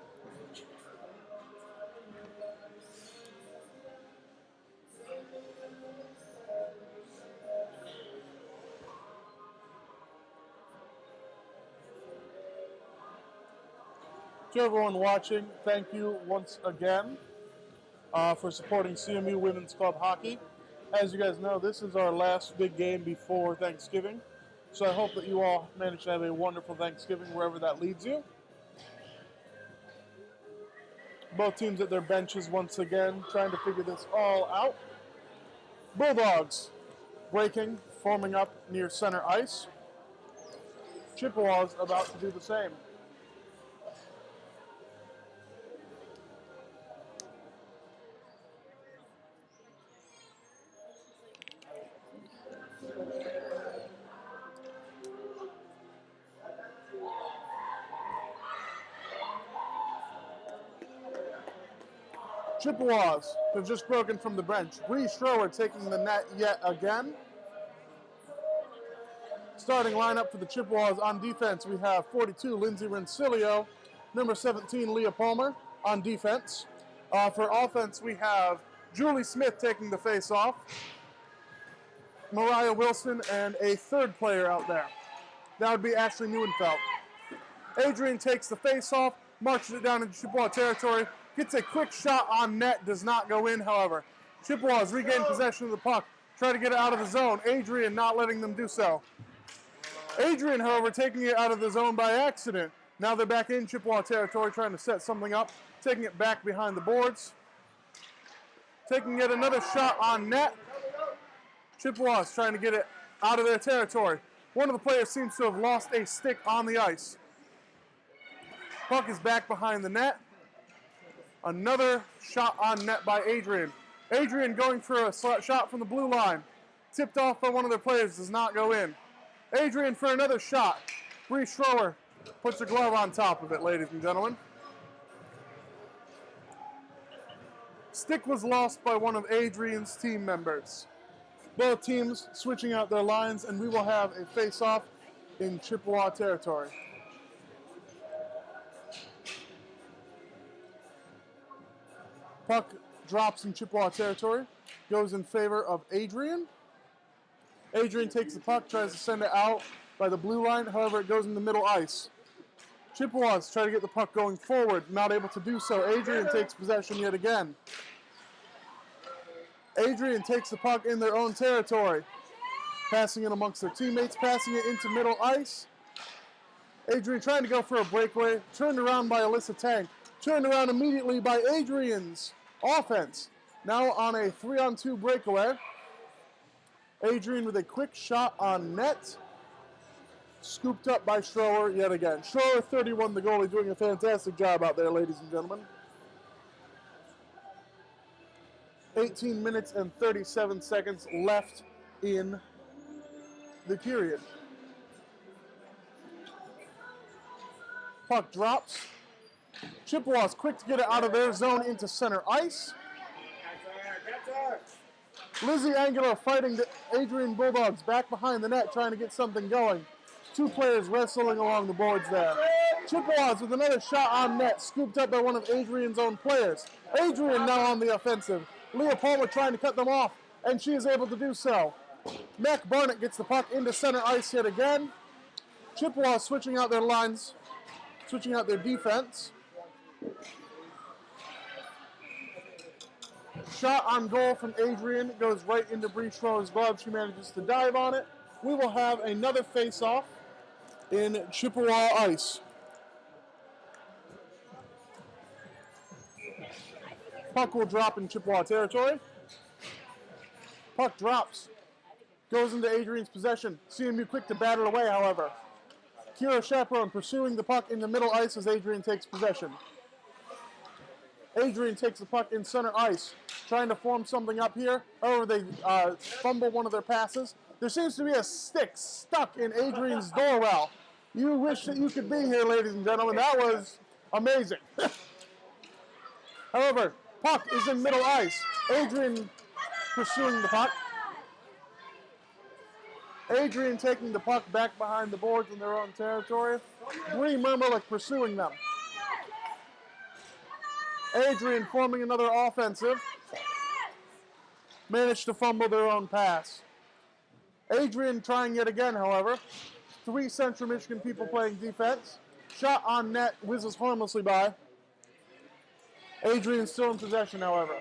To everyone watching, thank you once again for supporting CMU Women's Club Hockey. As you guys know, this is our last big game before Thanksgiving. So I hope that you all manage to have a wonderful Thanksgiving wherever that leads you. Both teams at their benches once again, trying to figure this all out. Bulldogs breaking, forming up near center ice. Chippewas about to do the same. Chippewas have just broken from the bench. Bree Schroer taking the net yet again. Starting lineup for the Chippewas on defense, we have 42, Lindsay Rencilio, number 17, Leah Palmer on defense. For offense, we have Julie Smith taking the face-off, Mariah Wilson, and a third player out there. That would be Ashley Neuenfeld. Adrian takes the face-off, marches it down into Chippewa territory, gets a quick shot on net, does not go in, however. Chippewas regain possession of the puck, try to get it out of the zone. Adrian not letting them do so. Adrian, however, taking it out of the zone by accident. Now they're back in Chippewa territory trying to set something up, taking it back behind the boards. Taking yet another shot on net. Chippewas trying to get it out of their territory. One of the players seems to have lost a stick on the ice. Puck is back behind the net. Another shot on net by Adrian. Adrian going for a shot from the blue line. Tipped off by one of their players, does not go in. Adrian for another shot. Bree Schroer puts a glove on top of it, ladies and gentlemen. Stick was lost by one of Adrian's team members. Both teams switching out their lines, and we will have a face-off in Chippewa territory. Puck drops in Chippewa territory, goes in favor of Adrian. Adrian takes the puck, tries to send it out by the blue line, however it goes in the middle ice. Chippewas try to get the puck going forward, not able to do so. Adrian takes possession yet again. Adrian takes the puck in their own territory, passing it amongst their teammates, passing it into middle ice. Adrian trying to go for a breakaway, turned around by Alyssa Tank, turned around immediately by Adrian's offense. Now on a 3-on-2 breakaway. Adrian with a quick shot on net. Scooped up by Schroer yet again. Schroer, 31, the goalie, doing a fantastic job out there, ladies and gentlemen. 18 minutes and 37 seconds left in the period. Puck drops. Chippewas quick to get it out of their zone into center ice. Lizzie Angular fighting the Adrian Bulldogs back behind the net, trying to get something going. Two players wrestling along the boards there. Chippewas with another shot on net, scooped up by one of Adrian's own players. Adrian now on the offensive. Leah Palmer trying to cut them off, and she is able to do so. Mac Barnett gets the puck into center ice yet again. Chippewas switching out their lines, switching out their defense. Shot on goal from Adrian, goes right into Bree Schroer's glove. She manages to dive on it. We will have another face-off in Chippewa ice. Puck will drop in Chippewa territory. Puck drops. Goes into Adrian's possession. CMU quick to bat it away, however. Kira Chaperone pursuing the puck in the middle ice as Adrian takes possession. Adrian takes the puck in center ice, trying to form something up here. However, they fumble one of their passes. There seems to be a stick stuck in Adrian's door well. You wish that you could be here, ladies and gentlemen. That was amazing. However, puck is in middle ice. Adrian pursuing the puck. Adrian taking the puck back behind the boards in their own territory. Bree Mermelick pursuing them. Adrian forming another offensive. Managed to fumble their own pass. Adrian trying yet again, however. Three Central Michigan people playing defense. Shot on net, whizzes harmlessly by. Adrian still in possession, however.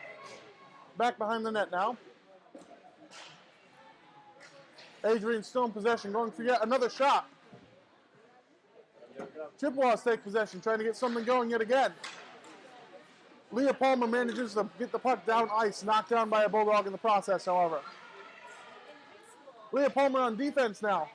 Back behind the net now. Adrian still in possession, going for yet another shot. Chippewas take possession, trying to get something going yet again. Leah Palmer manages to get the puck down ice, knocked down by a Bulldog in the process, however. Leah Palmer on defense now.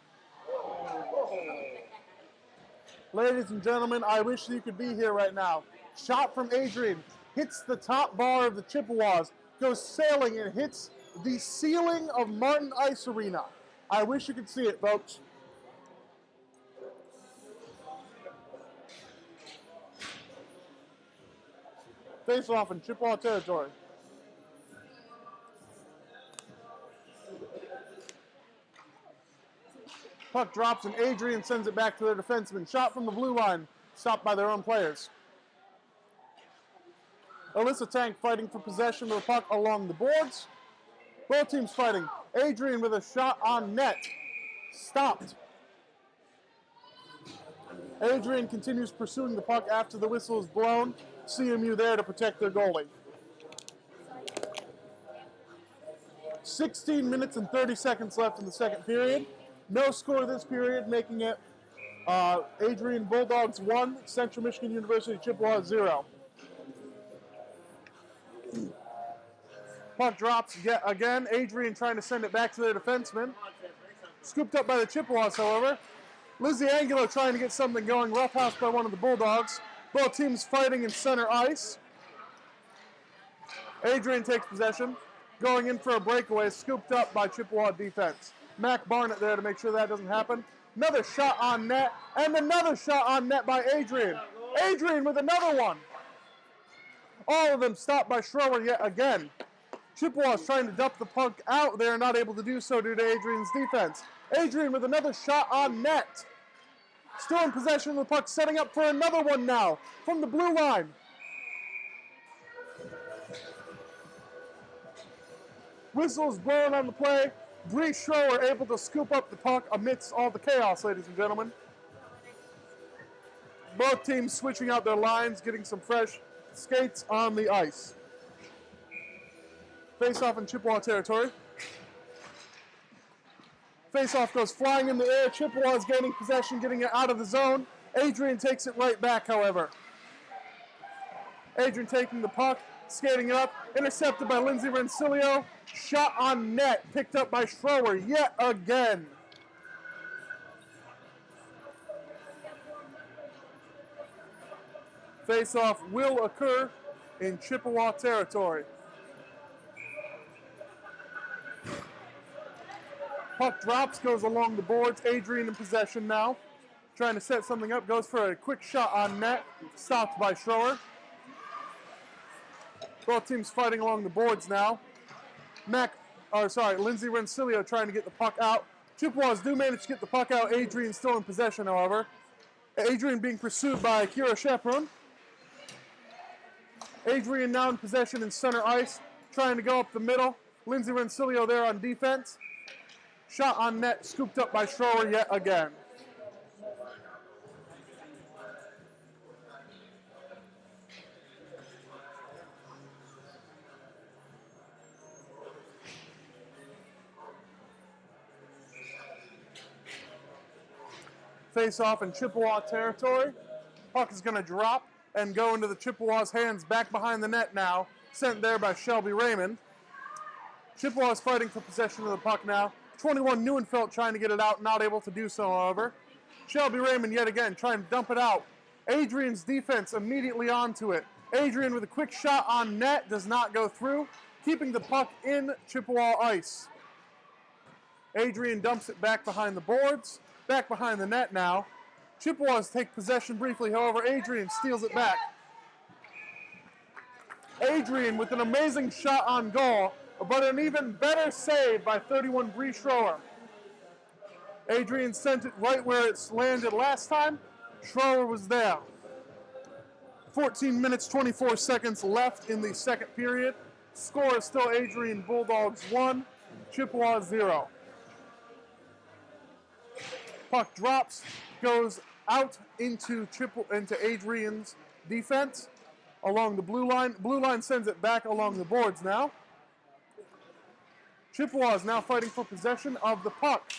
Ladies and gentlemen, I wish you could be here right now. Shot from Adrian, hits the top bar of the Chippewas, goes sailing and hits the ceiling of Martin Ice Arena. I wish you could see it, folks. Face off in Chippewa territory. Puck drops and Adrian sends it back to their defenseman. Shot from the blue line, stopped by their own players. Alyssa Tank fighting for possession of the puck along the boards. Both teams fighting. Adrian with a shot on net. Stopped. Adrian continues pursuing the puck after the whistle is blown. CMU there to protect their goalie. 16 minutes and 30 seconds left in the second period. No score this period, making it Adrian Bulldogs 1, Central Michigan University Chippewa 0. Puck drops yet again. Adrian trying to send it back to their defenseman. Scooped up by the Chippewas, however. Lizzie Angulo trying to get something going. Roughhouse by one of the Bulldogs. Both teams fighting in center ice. Adrian takes possession. Going in for a breakaway. Scooped up by Chippewa defense. Mac Barnett there to make sure that doesn't happen. Another shot on net. And another shot on net by Adrian. Adrian with another one. All of them stopped by Schroer yet again. Chippewa's trying to dump the puck out. They are not able to do so due to Adrian's defense. Adrian with another shot on net. Still in possession of the puck, setting up for another one now from the blue line. Whistles blown on the play. Bree Schroer able to scoop up the puck amidst all the chaos, ladies and gentlemen. Both teams switching out their lines, getting some fresh skates on the ice. Face-off in Chippewa territory. Face-off goes flying in the air. Chippewa is gaining possession, getting it out of the zone. Adrian takes it right back, however. Adrian taking the puck, skating it up, intercepted by Lindsay Rencilio. Shot on net, picked up by Schroer yet again. Face-off will occur in Chippewa territory. Puck drops, goes along the boards. Adrian in possession now. Trying to set something up, goes for a quick shot on net. Stopped by Schroer. Both teams fighting along the boards now. Lindsay Rencilio trying to get the puck out. Chippewas do manage to get the puck out. Adrian still in possession, however. Adrian being pursued by Kira Chaperon. Adrian now in possession in center ice, trying to go up the middle. Lindsay Rencilio there on defense. Shot on net, scooped up by Schroer yet again. Face off in Chippewa territory. Puck is going to drop and go into the Chippewas' hands back behind the net now. Sent there by Shelby Raymond. Chippewas fighting for possession of the puck now. 21 Neuenfeld trying to get it out, not able to do so, however. Shelby Raymond yet again trying to dump it out. Adrian's defense immediately onto it. Adrian with a quick shot on net, does not go through, keeping the puck in Chippewa ice. Adrian dumps it back behind the boards, back behind the net now. Chippewas take possession briefly, however, Adrian steals it back. Adrian with an amazing shot on goal, but an even better save by 31 Bree Schroer. Adrian sent it right where it's landed last time. Schroer was there. 14 minutes, 24 seconds left in the second period. Score is still Adrian Bulldogs 1, Chippewa 0. Puck drops, goes out into Adrian's defense along the blue line. Blue line sends it back along the boards now. Chippewa is now fighting for possession of the puck.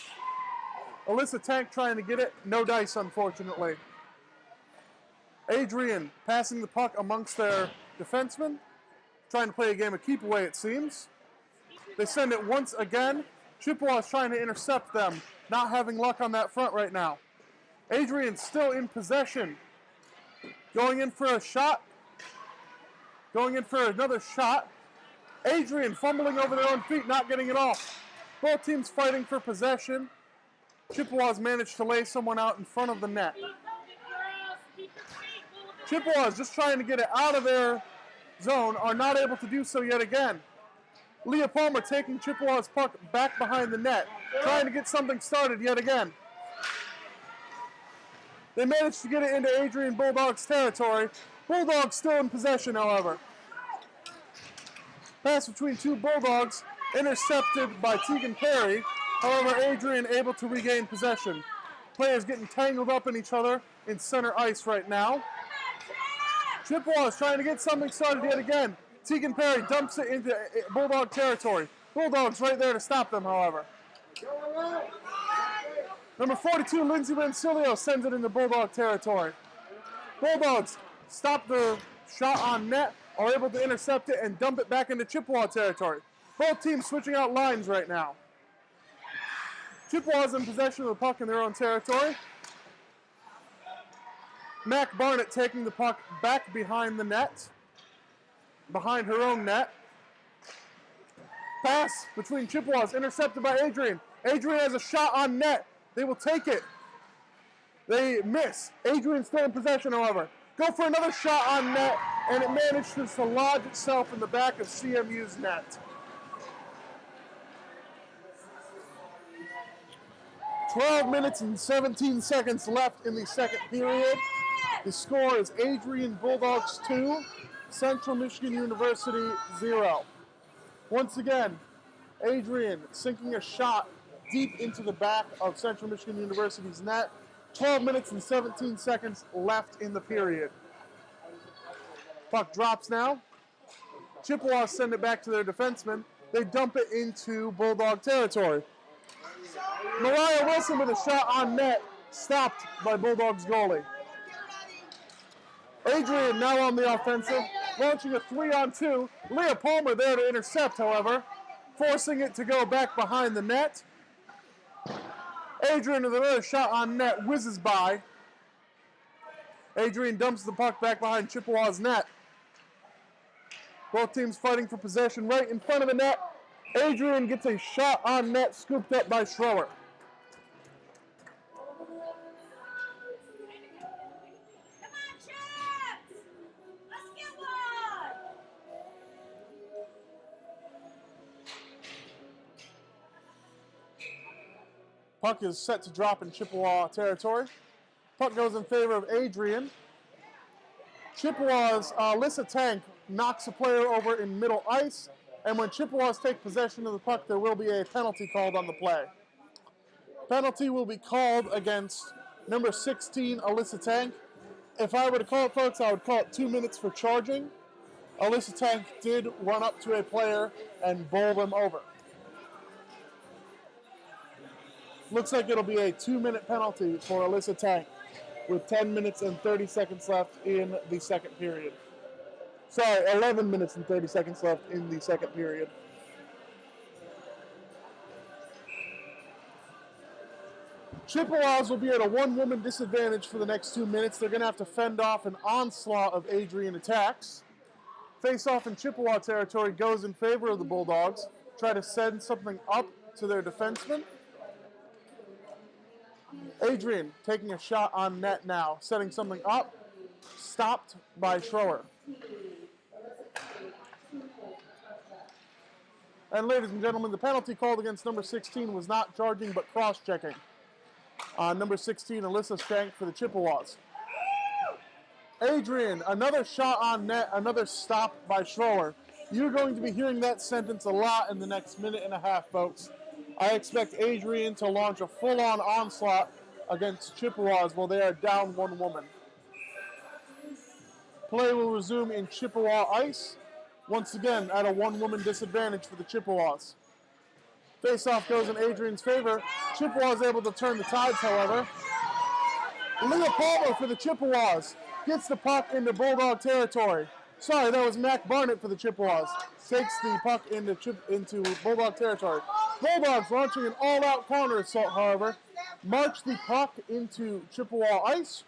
Alyssa Tank trying to get it. No dice, unfortunately. Adrian passing the puck amongst their defensemen. Trying to play a game of keep away, it seems. They send it once again. Chippewa is trying to intercept them. Not having luck on that front right now. Adrian still in possession. Going in for a shot. Going in for another shot. Adrian fumbling over their own feet, not getting it off. Both teams fighting for possession. Chippewas managed to lay someone out in front of the net. Chippewas just trying to get it out of their zone are not able to do so yet again. Leah Palmer taking Chippewa's puck back behind the net, trying to get something started yet again. They managed to get it into Adrian Bulldogs territory. Bulldogs still in possession, however. Pass between two Bulldogs, intercepted by Tegan Perry. However, Adrian able to regain possession. Players getting tangled up in each other in center ice right now. Chippewa is trying to get something started yet again. Tegan Perry dumps it into Bulldog territory. Bulldogs right there to stop them, however. Number 42, Lindsay Rancilio sends it into Bulldog territory. Bulldogs stop the shot on net, are able to intercept it and dump it back into Chippewa territory. Both teams switching out lines right now. Chippewa's in possession of the puck in their own territory. Mac Barnett taking the puck back behind the net, behind her own net. Pass between Chippewas, intercepted by Adrian. Adrian has a shot on net. They will take it. They miss. Adrian still in possession, however. Go for another shot on net, and it managed to lodge itself in the back of CMU's net. 12 minutes and 17 seconds left in the second period. The score is Adrian Bulldogs 2, Central Michigan University 0. Once again, Adrian sinking a shot deep into the back of Central Michigan University's net. 12 minutes and 17 seconds left in the period. Puck drops now. Chippewas send it back to their defensemen. They dump it into Bulldog territory. Mariah Wilson with a shot on net, stopped by Bulldogs goalie. Adrian now on the offensive, launching a 3-on-2. Leah Palmer there to intercept, however, forcing it to go back behind the net. Adrian with another shot on net, whizzes by. Adrian dumps the puck back behind Chippewa's net. Both teams fighting for possession right in front of the net. Adrian gets a shot on net, scooped up by Schroer. Puck is set to drop in Chippewa territory. Puck goes in favor of Adrian. Chippewa's Alyssa Tank knocks a player over in middle ice, and when Chippewas take possession of the puck, there will be a penalty called on the play. Penalty will be called against number 16, Alyssa Tank. If I were to call it, folks, I would call it 2 minutes for charging. Alyssa Tank did run up to a player and bowl them over. Looks like it'll be a 2-minute penalty for Alyssa Tank with 10 minutes and 30 seconds left in the second period. Sorry, 11 minutes and 30 seconds left in the second period. Chippewas will be at a one-woman disadvantage for the next 2 minutes. They're going to have to fend off an onslaught of Adrian attacks. Face-off in Chippewa territory goes in favor of the Bulldogs. Try to send something up to their defenseman. Adrian taking a shot on net now, setting something up, stopped by Schroer. And ladies and gentlemen, the penalty called against number 16 was not charging but cross-checking. Number 16, Alyssa Shank for the Chippewas. Adrian, another shot on net, another stop by Schroer. You're going to be hearing that sentence a lot in the next minute and a half, folks. I expect Adrian to launch a full-on onslaught against Chippewas while they are down one woman. Play will resume in Chippewa ice. Once again, at a one-woman disadvantage for the Chippewas. Face-off goes in Adrian's favor. Chippewas able to turn the tides, however. Leah Palmer for the Chippewas gets the puck into Bulldog territory. Sorry, that was Mac Barnett for the Chippewas. Takes the puck into Bulldog territory. Bulldogs launching an all-out counter assault, however. March the puck into Chippewa ice.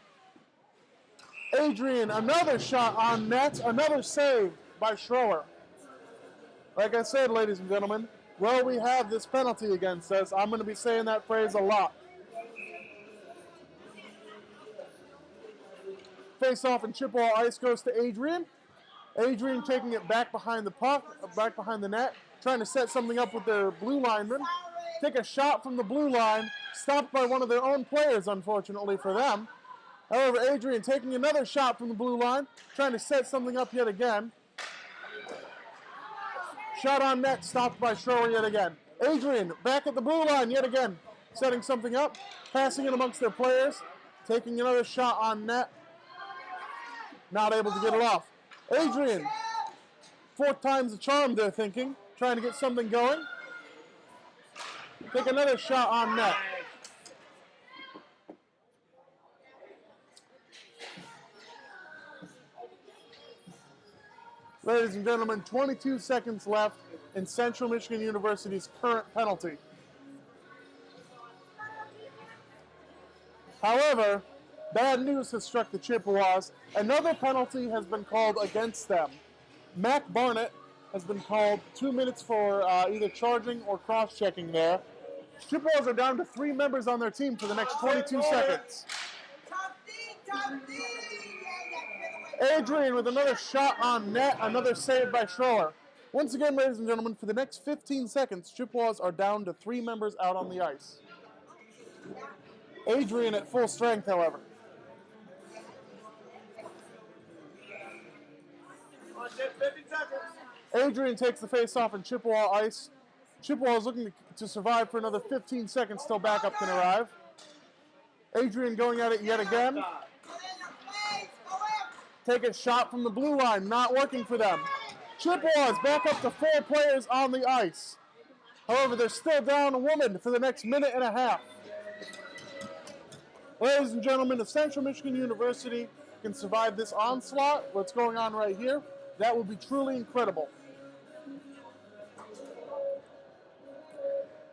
Adrian, another shot on net, another save by Schroer. Like I said, ladies and gentlemen, well, we have this penalty against us. I'm going to be saying that phrase a lot. Face-off in Chippewa ice goes to Adrian. Adrian taking it back behind the puck, back behind the net, trying to set something up with their blue lineman. Take a shot from the blue line, stopped by one of their own players, unfortunately for them. However, Adrian taking another shot from the blue line, trying to set something up yet again. Shot on net, stopped by Schroer yet again. Adrian back at the blue line yet again, setting something up, passing it amongst their players, taking another shot on net, not able to get it off. Adrian, fourth time's the charm, they're thinking, trying to get something going. Take another shot on net. Ladies and gentlemen, 22 seconds left in Central Michigan University's current penalty. However, bad news has struck the Chippewas. Another penalty has been called against them. Mac Barnett has been called 2 minutes for either charging or cross-checking there. Chippewas are down to 3 members on their team for the next 22 seconds. Adrian with another shot on net, another save by Schroer. Once again, ladies and gentlemen, for the next 15 seconds, Chippewas are down to 3 members out on the ice. Adrian at full strength, however. Adrian takes the face-off in Chippewa ice. Chippewa is looking to survive for another 15 seconds till backup can arrive. Adrian going at it yet again. Take a shot from the blue line, not working for them. Chippewas back up to 4 players on the ice. However, they're still down a woman for the next minute and a half. Ladies and gentlemen, if Central Michigan University can survive this onslaught, what's going on right here, that will be truly incredible.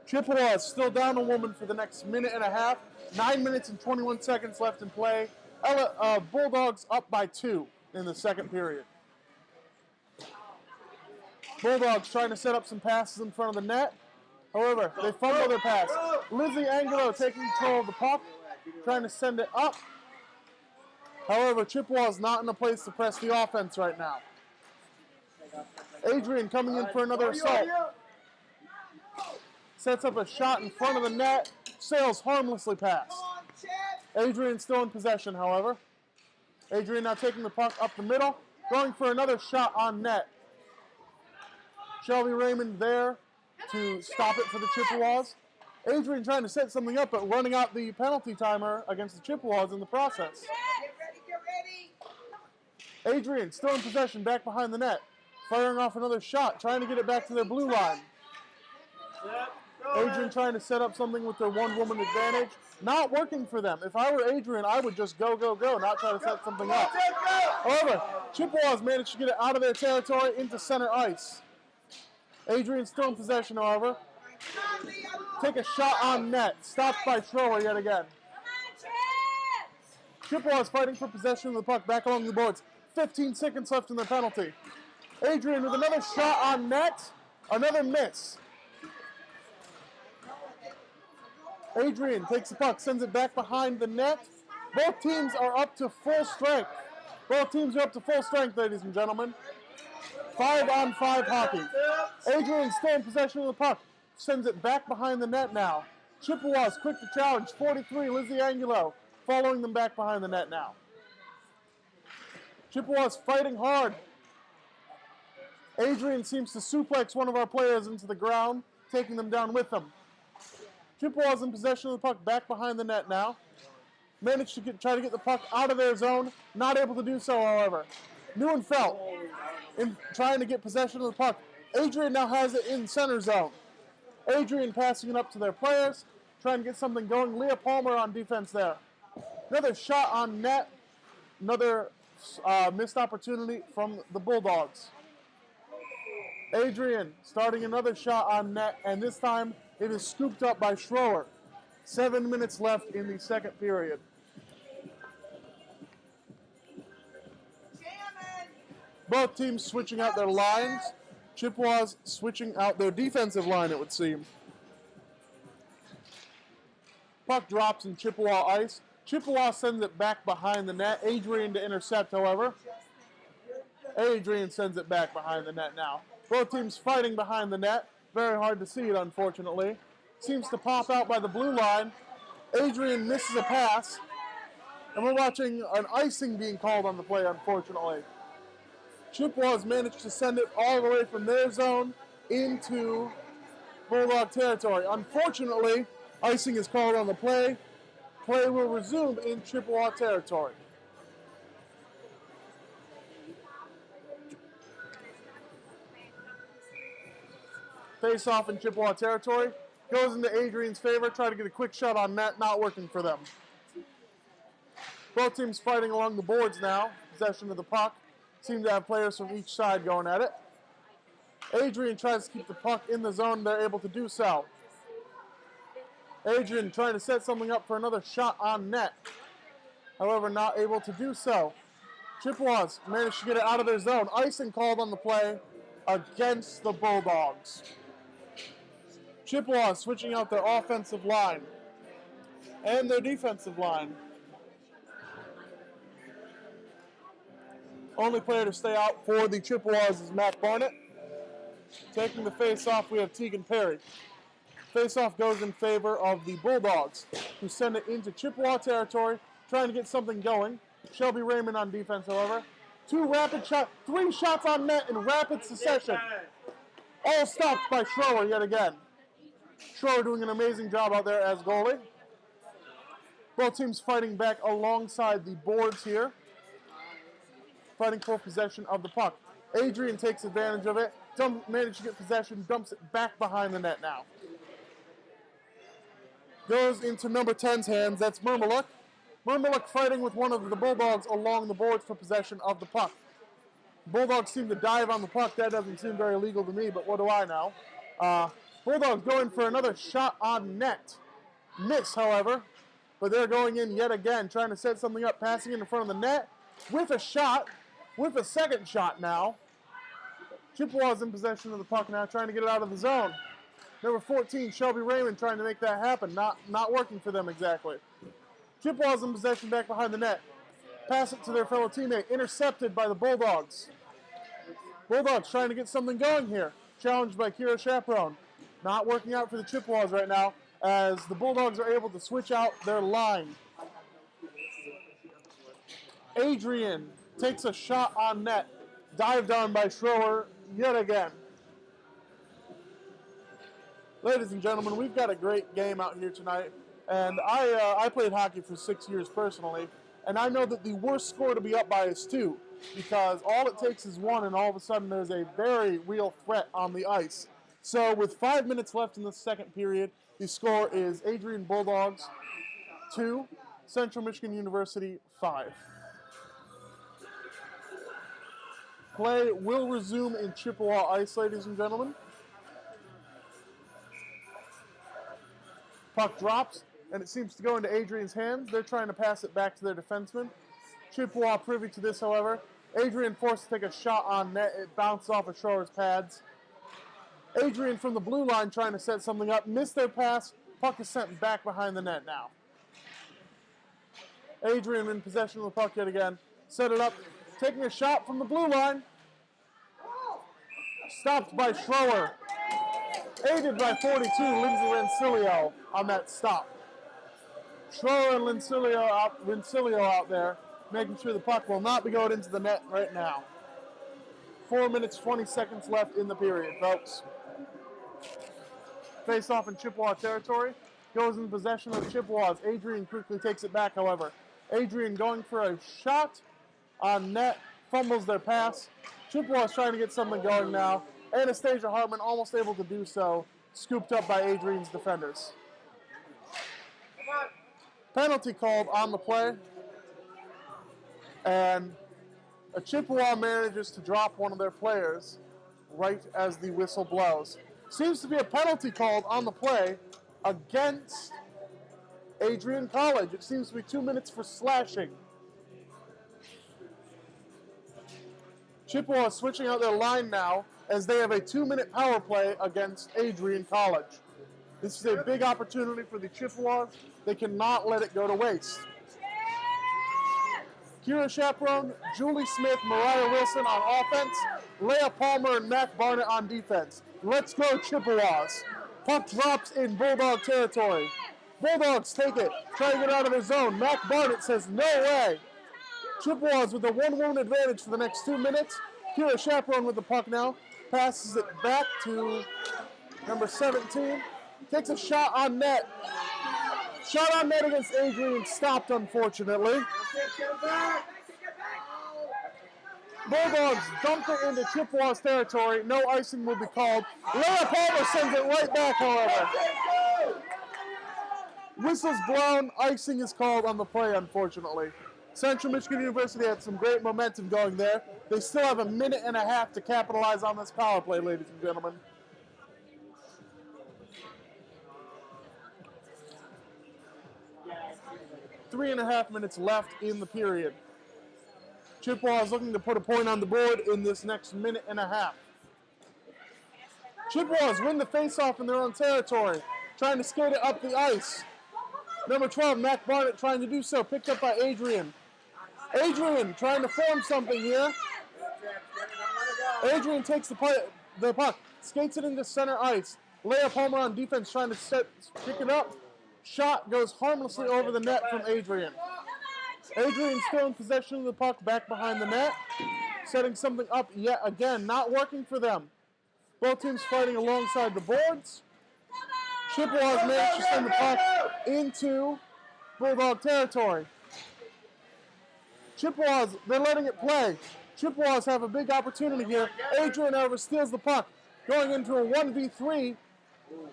Chippewas still down a woman for the next minute and a half. 9 minutes and 21 seconds left in play. Bulldogs up by 2 in the second period. Bulldogs trying to set up some passes in front of the net. However, they fumble their pass. Lizzie Angelo taking control of the puck, trying to send it up. However, Chippewa's not in a place to press the offense right now. Adrian coming in for another assault. Sets up a shot in front of the net. Sails harmlessly past. Adrian still in possession, however. Adrian now taking the puck up the middle, going for another shot on net. Shelby Raymond there to stop it for the Chippewas. Adrian trying to set something up, but running out the penalty timer against the Chippewas in the process. Adrian still in possession, back behind the net, firing off another shot, trying to get it back to their blue line. Adrian trying to set up something with their one-woman advantage. Not working for them. If I were Adrian, I would just go, not try to set something up. However, Chippewas managed to get it out of their territory into center ice. Adrian still in possession, however. Take a shot on net. Stopped by Schroer yet again. Chippewas fighting for possession of the puck back along the boards. 15 seconds left in the penalty. Adrian with another shot on net. Another miss. Adrian takes the puck, sends it back behind the net. Both teams are up to full strength. Both teams are up to full strength, ladies and gentlemen. 5-on-5 hockey. Adrian still in possession of the puck. Sends it back behind the net now. Chippewas quick to challenge. 43, Lizzie Angulo, following them back behind the net now. Chippewas fighting hard. Adrian seems to suplex one of our players into the ground, taking them down with them. Chippewas in possession of the puck back behind the net now. Managed to try to get the puck out of their zone. Not able to do so, however. Neuenfeld in trying to get possession of the puck. Adrian now has it in center zone. Adrian passing it up to their players. Trying to get something going. Leah Palmer on defense there. Another shot on net. Another missed opportunity from the Bulldogs. Adrian starting another shot on net, and this time it is scooped up by Schroer. 7 minutes left in the second period. Both teams switching out their lines. Chippewas switching out their defensive line, it would seem. Puck drops in Chippewa ice. Chippewa sends it back behind the net. Adrian to intercept, however. Adrian sends it back behind the net now. Both teams fighting behind the net. Very hard to see it, unfortunately. Seems to pop out by the blue line. Adrian misses a pass. And we're watching an icing being called on the play, unfortunately. Chippewas managed to send it all the way from their zone into Bulldog territory. Unfortunately, icing is called on the play. Play will resume in Chippewa territory. Face off in Chippewa territory. Goes into Adrian's favor. Try to get a quick shot on net. Not working for them. Both teams fighting along the boards now. Possession of the puck. Seem to have players from each side going at it. Adrian tries to keep the puck in the zone. They're able to do so. Adrian trying to set something up for another shot on net. However, not able to do so. Chippewas managed to get it out of their zone. Icing called on the play against the Bulldogs. Chippewas switching out their offensive line and their defensive line. Only player to stay out for the Chippewas is Matt Barnett. Taking the face-off, we have Tegan Perry. Face-off goes in favor of the Bulldogs, who send it into Chippewa territory, trying to get something going. Shelby Raymond on defense, however. Three shots on net in rapid succession. All stopped by Schroer yet again. Schroer doing an amazing job out there as goalie. Both teams fighting back alongside the boards here. Fighting for possession of the puck. Adrian takes advantage of it. Manages to get possession, dumps it back behind the net now. Goes into number 10's hands. That's Murmaluk. Murmaluk fighting with one of the Bulldogs along the boards for possession of the puck. Bulldogs seem to dive on the puck. That doesn't seem very legal to me, but what do I know? Bulldogs going for another shot on net. Miss, however, but they're going in yet again, trying to set something up, passing in front of the net with a shot, with a second shot now. Chippewa's in possession of the puck now, trying to get it out of the zone. Number 14, Shelby Raymond, trying to make that happen. Not working for them exactly. Chippewa's in possession back behind the net. Pass it to their fellow teammate. Intercepted by the Bulldogs. Bulldogs trying to get something going here. Challenged by Kira Chaperone. Not working out for the Chippewas right now, as the Bulldogs are able to switch out their line. Adrian takes a shot on net. Dived on by Schroer yet again. Ladies and gentlemen, we've got a great game out here tonight. And I played hockey for 6 years personally. And I know that the worst score to be up by is 2. Because all it takes is 1, and all of a sudden there's a very real threat on the ice. So with 5 minutes left in the second period, the score is Adrian Bulldogs 2, Central Michigan University 5. Play will resume in Chippewa ice, ladies and gentlemen. Puck drops, and it seems to go into Adrian's hands. They're trying to pass it back to their defenseman. Chippewa privy to this, however. Adrian forced to take a shot on net. It bounced off of Schroer's pads. Adrian from the blue line trying to set something up. Missed their pass. Puck is sent back behind the net now. Adrian in possession of the puck yet again. Set it up. Taking a shot from the blue line. Stopped by Schroer. Aided by 42, Lindsay Rancilio on that stop. Schroer and Rancilio out there, making sure the puck will not be going into the net right now. 4 minutes, 20 seconds left in the period, folks. Face off in Chippewa territory. Goes in possession of Chippewas. Adrian quickly takes it back, however. Adrian going for a shot on net. Fumbles their pass. Chippewas trying to get something going now. Anastasia Hartman almost able to do so. Scooped up by Adrian's defenders. Penalty called on the play. And a Chippewa manages to drop one of their players right as the whistle blows. Seems to be a penalty called on the play against Adrian College. It seems to be 2 minutes for slashing. Chippewa switching out their line now as they have a 2-minute power play against Adrian College. This is a big opportunity for the Chippewas. They cannot let it go to waste. Kira Chaperone, Julie Smith, Mariah Wilson on offense, Leah Palmer and Mac Barnett on defense. Let's go Chippewas. Puck drops in Bulldog territory. Bulldogs take it, try to get out of their zone. Mac Barnett says no way. Chippewas with a one-woman advantage for the next 2 minutes. Kira Chaperone with the puck now. Passes it back to number 17. Takes a shot on net. Shot on net against Adrian, stopped unfortunately. Bulldogs dumped it into Chippewas territory. No icing will be called. Leah Palmer sends it right back, however. Whistle's blown. Icing is called on the play, unfortunately. Central Michigan University had some great momentum going there. They still have a minute and a half to capitalize on this power play, ladies and gentlemen. Three and a half minutes left in the period. Chippewas looking to put a point on the board in this next minute and a half. Chippewas win the faceoff in their own territory, trying to skate it up the ice. Number 12, Mac Barnett trying to do so, picked up by Adrian. Adrian trying to form something here. Adrian takes the puck, skates it into center ice. Leah Palmer on defense trying to pick it up. Shot goes harmlessly over the net from Adrian. Adrian still in possession of the puck back behind the net. Setting something up yet again, not working for them. Both teams fighting alongside the boards. Chippewas managed to send the puck into Bulldog territory. Chippewas, they're letting it play. Chippewas have a big opportunity here. Adrian, however, steals the puck, going into a 1v3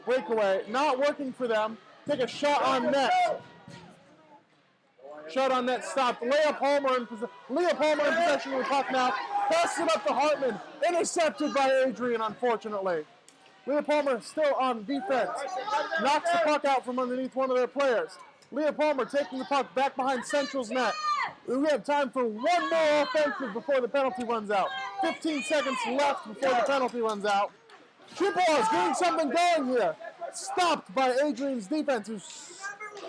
breakaway. Not working for them. Take a shot on net. Shot on net stopped. Leah Palmer in possession of the puck now. Passes it up to Hartman. Intercepted by Adrian, unfortunately. Leah Palmer still on defense. Knocks the puck out from underneath one of their players. Leah Palmer taking the puck back behind Central's net. We have time for one more offensive before the penalty runs out. 15 seconds left before the penalty runs out. Chippewas getting something going here. Stopped by Adrian's defense, who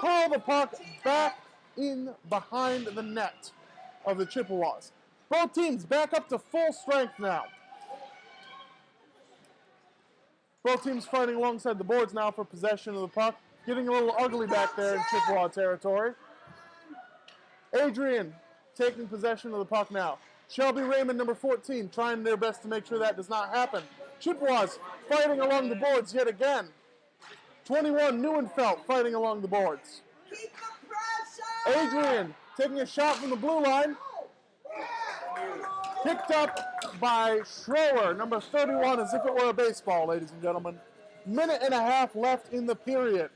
hurled the puck back in behind the net of the Chippewas. Both teams back up to full strength now. Both teams fighting alongside the boards now for possession of the puck. Getting a little ugly back there in Chippewa territory. Adrian taking possession of the puck now. Shelby Raymond, number 14, trying their best to make sure that does not happen. Chippewas fighting along the boards yet again. 21, Neuenfeld fighting along the boards. Adrian taking a shot from the blue line. Picked up by Schroer, number 31, as if it were a baseball, ladies and gentlemen. Minute and a half left in the period.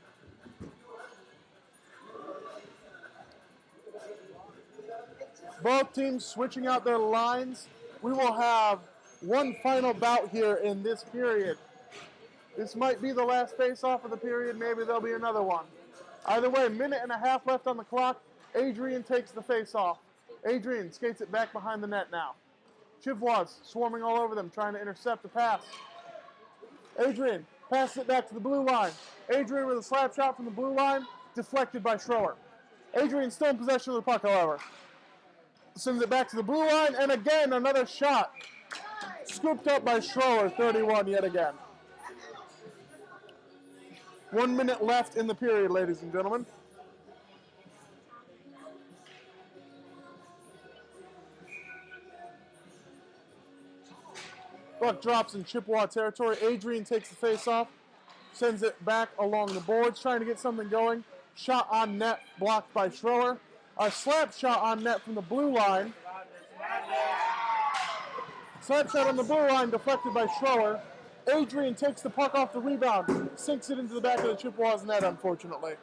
Both teams switching out their lines. We will have one final bout here in this period. This might be the last face-off of the period. Maybe there'll be another one. Either way, minute and a half left on the clock. Adrian takes the face-off. Adrian skates it back behind the net now. Chippewas swarming all over them, trying to intercept the pass. Adrian passes it back to the blue line. Adrian with a slap shot from the blue line, deflected by Schroer. Adrian still in possession of the puck, however. Sends it back to the blue line, and again, another shot. Scooped up by Schroer, 31 yet again. 1 minute left in the period, ladies and gentlemen. Puck drops in Chippewa territory. Adrian takes the face-off, sends it back along the boards, trying to get something going. Shot on net, blocked by Schroer. A slap shot on net from the blue line. Slap shot on the blue line, deflected by Schroer. Adrian takes the puck off the rebound, sinks it into the back of the Chippewas net, unfortunately.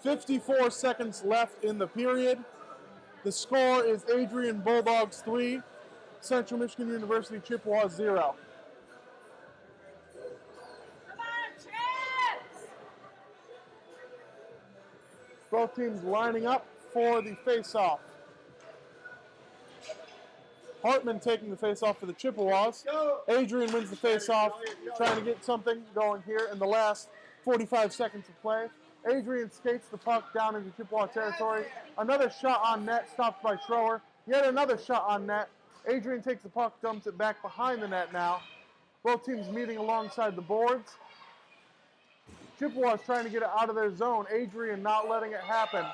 54 seconds left in the period. The score is Adrian Bulldogs 3, Central Michigan University Chippewas 0. Both teams lining up for the face-off. Hartman taking the face-off for the Chippewas. Adrian wins the face-off, trying to get something going here in the last 45 seconds of play. Adrian skates the puck down into Chippewa territory. Another shot on net, stopped by Schroer. Yet another shot on net. Adrian takes the puck, dumps it back behind the net now. Both teams meeting alongside the boards. Chippewa is trying to get it out of their zone. Adrian not letting it happen.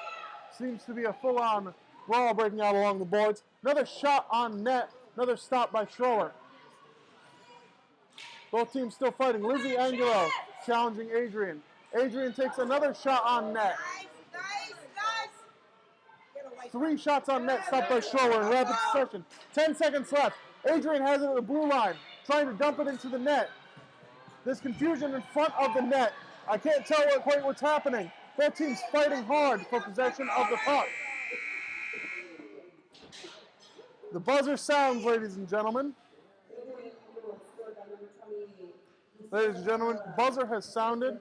Seems to be a full-on brawl breaking out along the boards. Another shot on net. Another stop by Schroer. Both teams still fighting. Lizzie Angelo challenging Adrian. Adrian takes another shot on net. Three shots on net, stopped by Schroer in rapid succession. 10 seconds left. Adrian has it at the blue line, trying to dump it into the net. There's confusion in front of the net. I can't tell quite what's happening. Both teams fighting hard for possession of the puck. The buzzer sounds, ladies and gentlemen. Ladies and gentlemen, buzzer has sounded,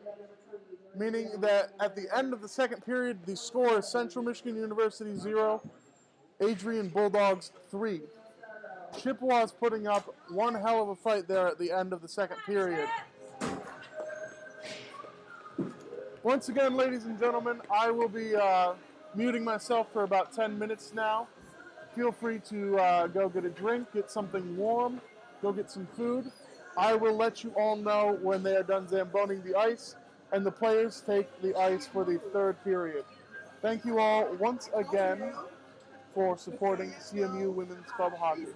meaning that at the end of the second period, the score is Central Michigan University 0, Adrian Bulldogs 3. Chippewa is putting up one hell of a fight there at the end of the second period. Once again, ladies and gentlemen, I will be muting myself for about 10 minutes now. Feel free to go get a drink, get something warm, go get some food. I will let you all know when they are done zamboning the ice and the players take the ice for the third period. Thank you all once again for supporting CMU Women's Club Hockey.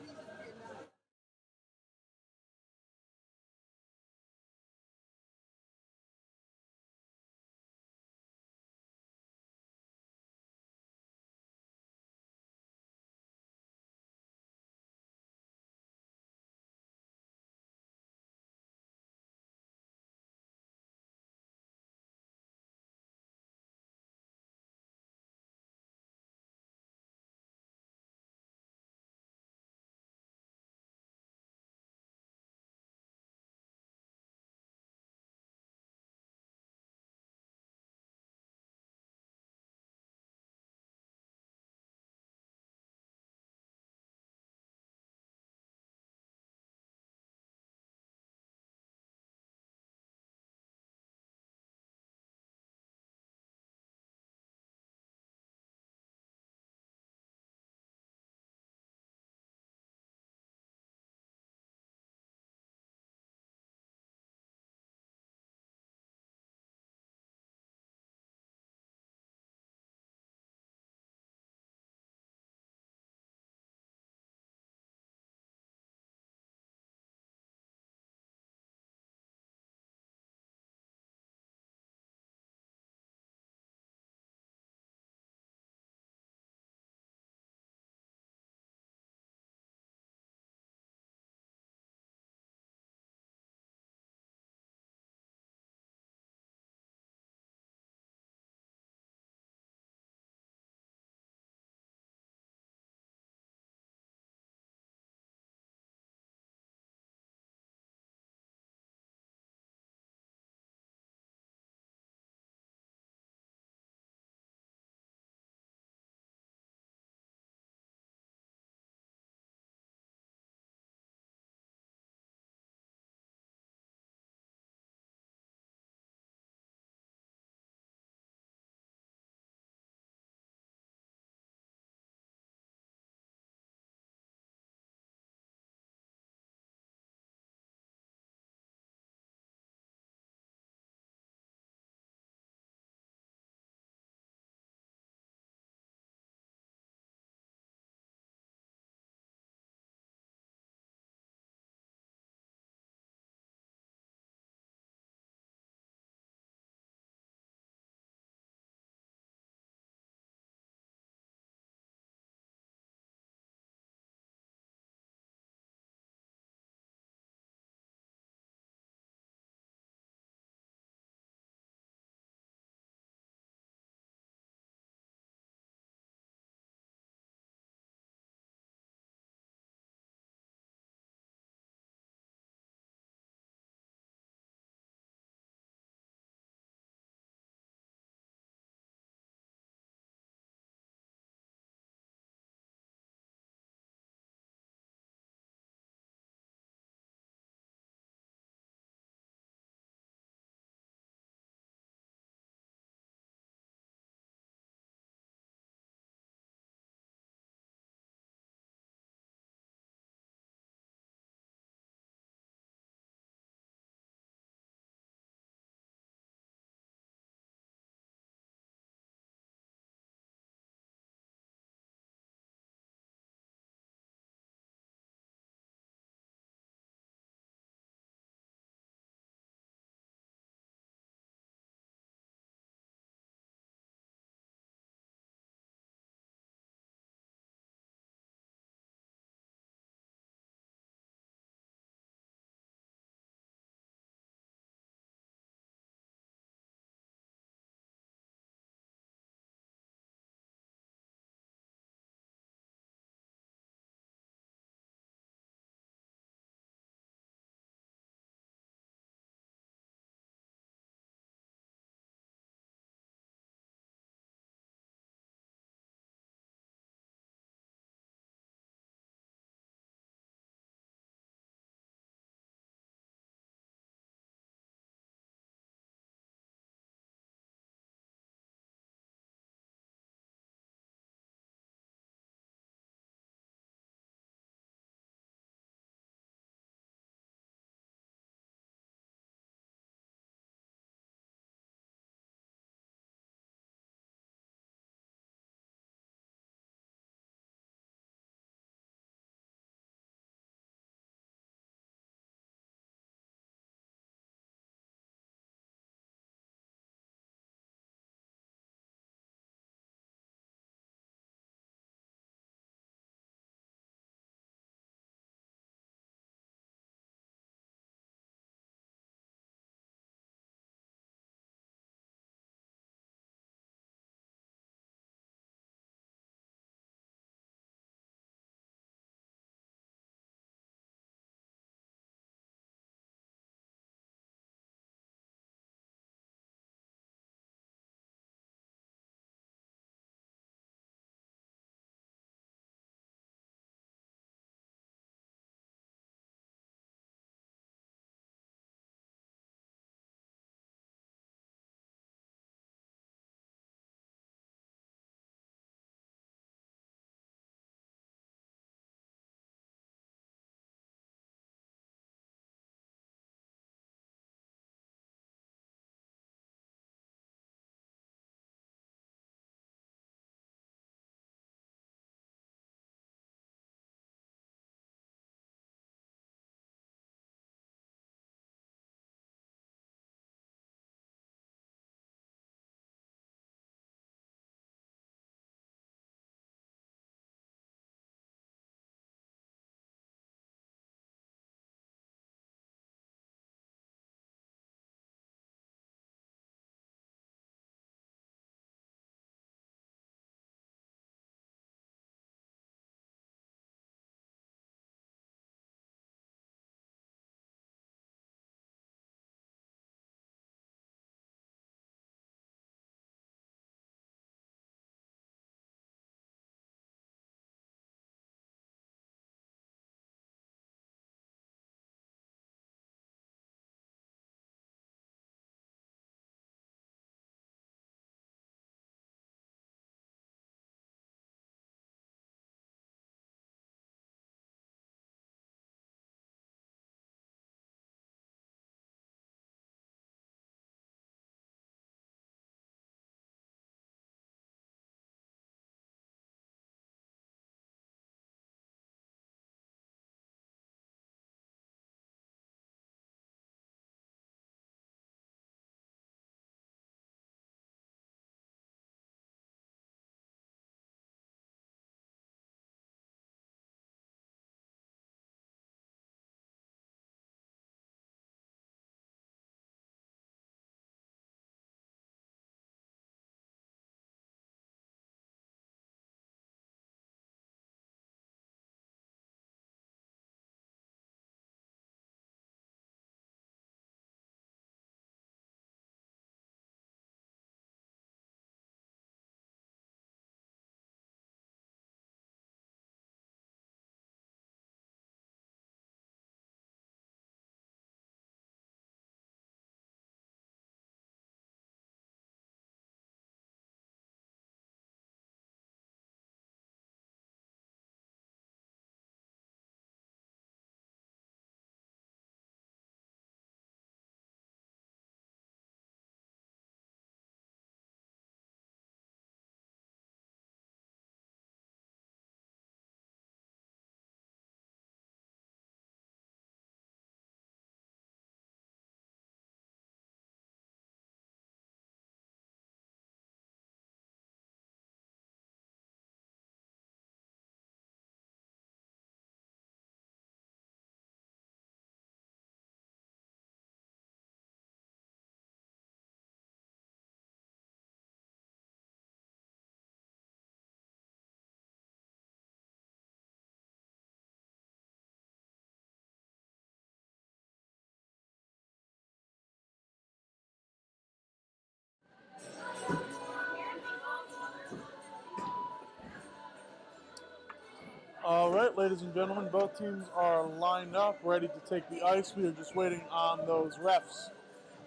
ladies and gentlemen, both teams are lined up, ready to take the ice. We are just waiting on those refs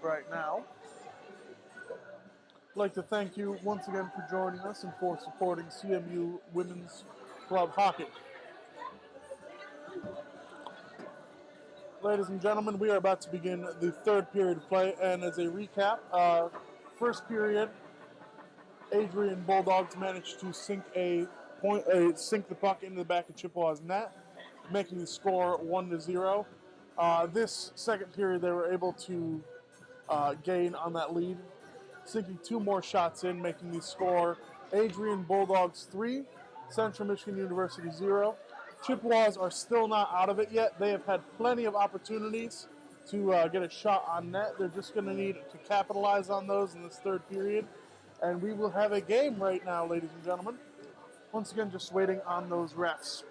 right now. I'd like to thank you once again for joining us and for supporting CMU Women's Club Hockey. Ladies and gentlemen, we are about to begin the third period of play, and as a recap, first period, Adrian Bulldogs managed to sink sink the puck into the back of Chippewa's net, making the score 1-0. This second period, they were able to gain on that lead, sinking 2 more shots in, making the score Adrian Bulldogs 3, Central Michigan University 0. Chippewas are still not out of it yet. They have had plenty of opportunities to get a shot on net. They're just going to need to capitalize on those in this third period. And we will have a game right now, ladies and gentlemen. Once again, just waiting on those refs.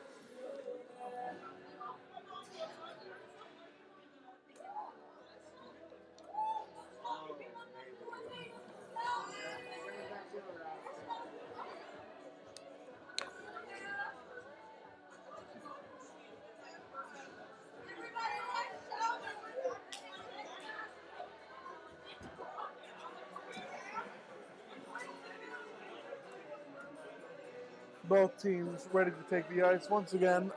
Both teams ready to take the ice. Once again,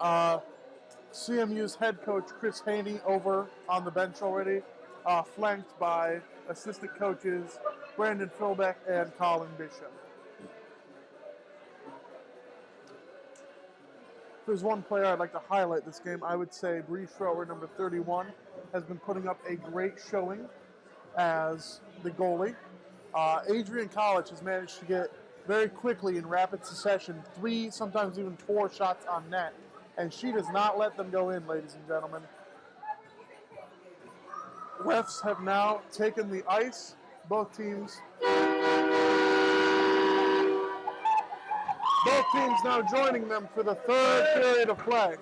CMU's head coach Chris Haney over on the bench already, flanked by assistant coaches Brandon Philbeck and Colin Bishop. If there's one player I'd like to highlight this game, I would say Bree Schroer, number 31, has been putting up a great showing as the goalie. Adrian College has managed to get very quickly in rapid succession 3, sometimes even 4 shots on net, and she does not let them go in, ladies and gentlemen. Refs have now taken the ice. Both teams now joining them for the third period of play.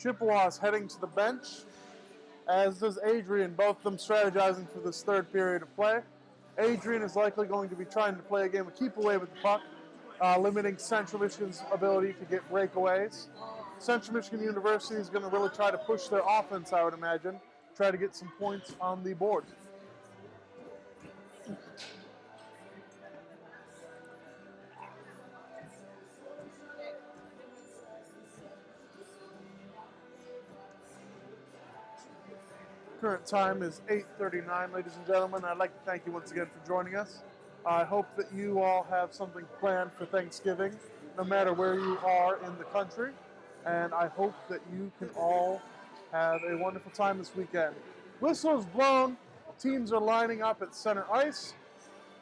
Chippewa's heading to the bench, as does Adrian, both of them strategizing for this third period of play. Adrian is likely going to be trying to play a game of keep away with the puck, limiting Central Michigan's ability to get breakaways. Central Michigan University is going to really try to push their offense, I would imagine, try to get some points on the board. Current time is 8:39, ladies and gentlemen. I'd like to thank you once again for joining us. I hope that you all have something planned for Thanksgiving, no matter where you are in the country. And I hope that you can all have a wonderful time this weekend. Whistle is blown. Teams are lining up at center ice.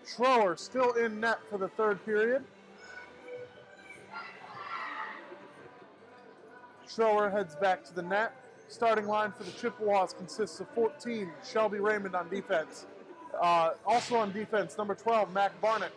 Schroer still in net for the third period. Schroer heads back to the net. Starting line for the Chippewas consists of 14, Shelby Raymond on defense. Also on defense, number 12, Mac Barnett.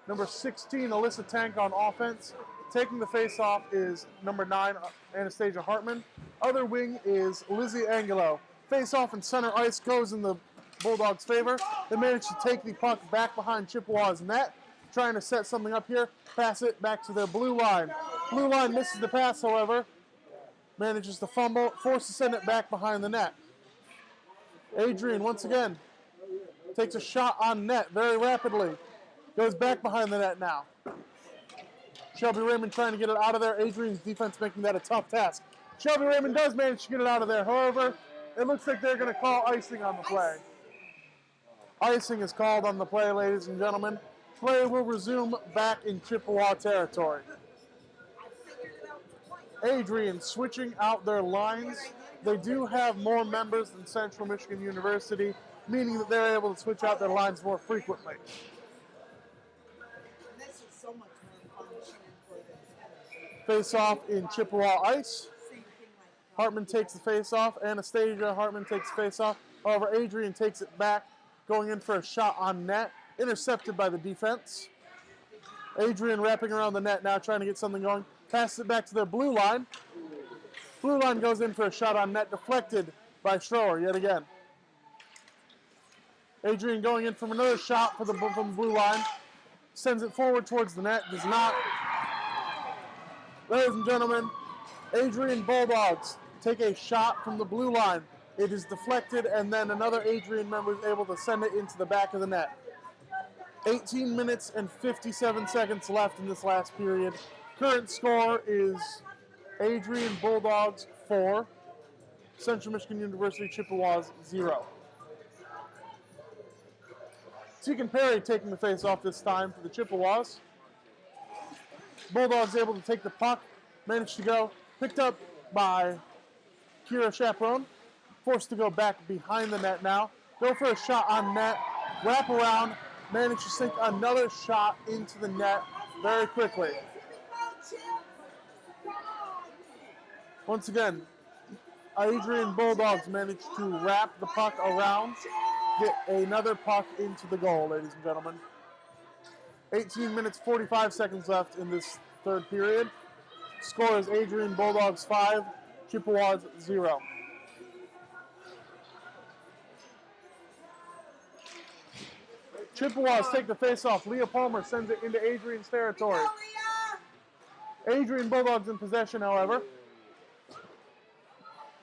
Number 16, Alyssa Tank on offense. Taking the face-off is number 9, Anastasia Hartman. Other wing is Lizzie Angelo. Face-off and center ice goes in the Bulldogs' favor. They manage to take the puck back behind Chippewa's net, trying to set something up here, pass it back to their blue line. Blue line misses the pass, however. Manages to fumble, forced to send it back behind the net. Adrian, once again, takes a shot on net very rapidly. Goes back behind the net now. Shelby Raymond trying to get it out of there. Adrian's defense making that a tough task. Shelby Raymond does manage to get it out of there. However, it looks like they're going to call icing on the play. Icing is called on the play, ladies and gentlemen. Play will resume back in Chippewa territory. Adrian switching out their lines. They do have more members than Central Michigan University, meaning that they're able to switch out their lines more frequently. Face-off in Chippewa ice. Hartman takes the face-off. Anastasia Hartman takes the face-off. However, Adrian takes it back, going in for a shot on net, intercepted by the defense. Adrian wrapping around the net now, trying to get something going. Passes it back to their blue line. Blue line goes in for a shot on net, deflected by Schroer yet again. Adrian going in from another shot from the blue line. Sends it forward towards the net. Does not. Ladies and gentlemen, Adrian Bulldogs take a shot from the blue line. It is deflected, and then another Adrian member is able to send it into the back of the net. 18 minutes and 57 seconds left in this last period. Current score is Adrian Bulldogs 4, Central Michigan University Chippewas 0. Tegan Perry taking the face off this time for the Chippewas. Bulldogs able to take the puck, managed to go, picked up by Kira Chaperone, forced to go back behind the net now. Go for a shot on net, wrap around, managed to sink another shot into the net very quickly. Once again, Adrian Bulldogs managed to wrap the puck around, get another puck into the goal, ladies and gentlemen. 18 minutes, 45 seconds left in this third period. Score is Adrian Bulldogs 5, Chippewas 0. Chippewas take the face-off. Leah Palmer sends it into Adrian's territory. Adrian Bulldogs in possession, however.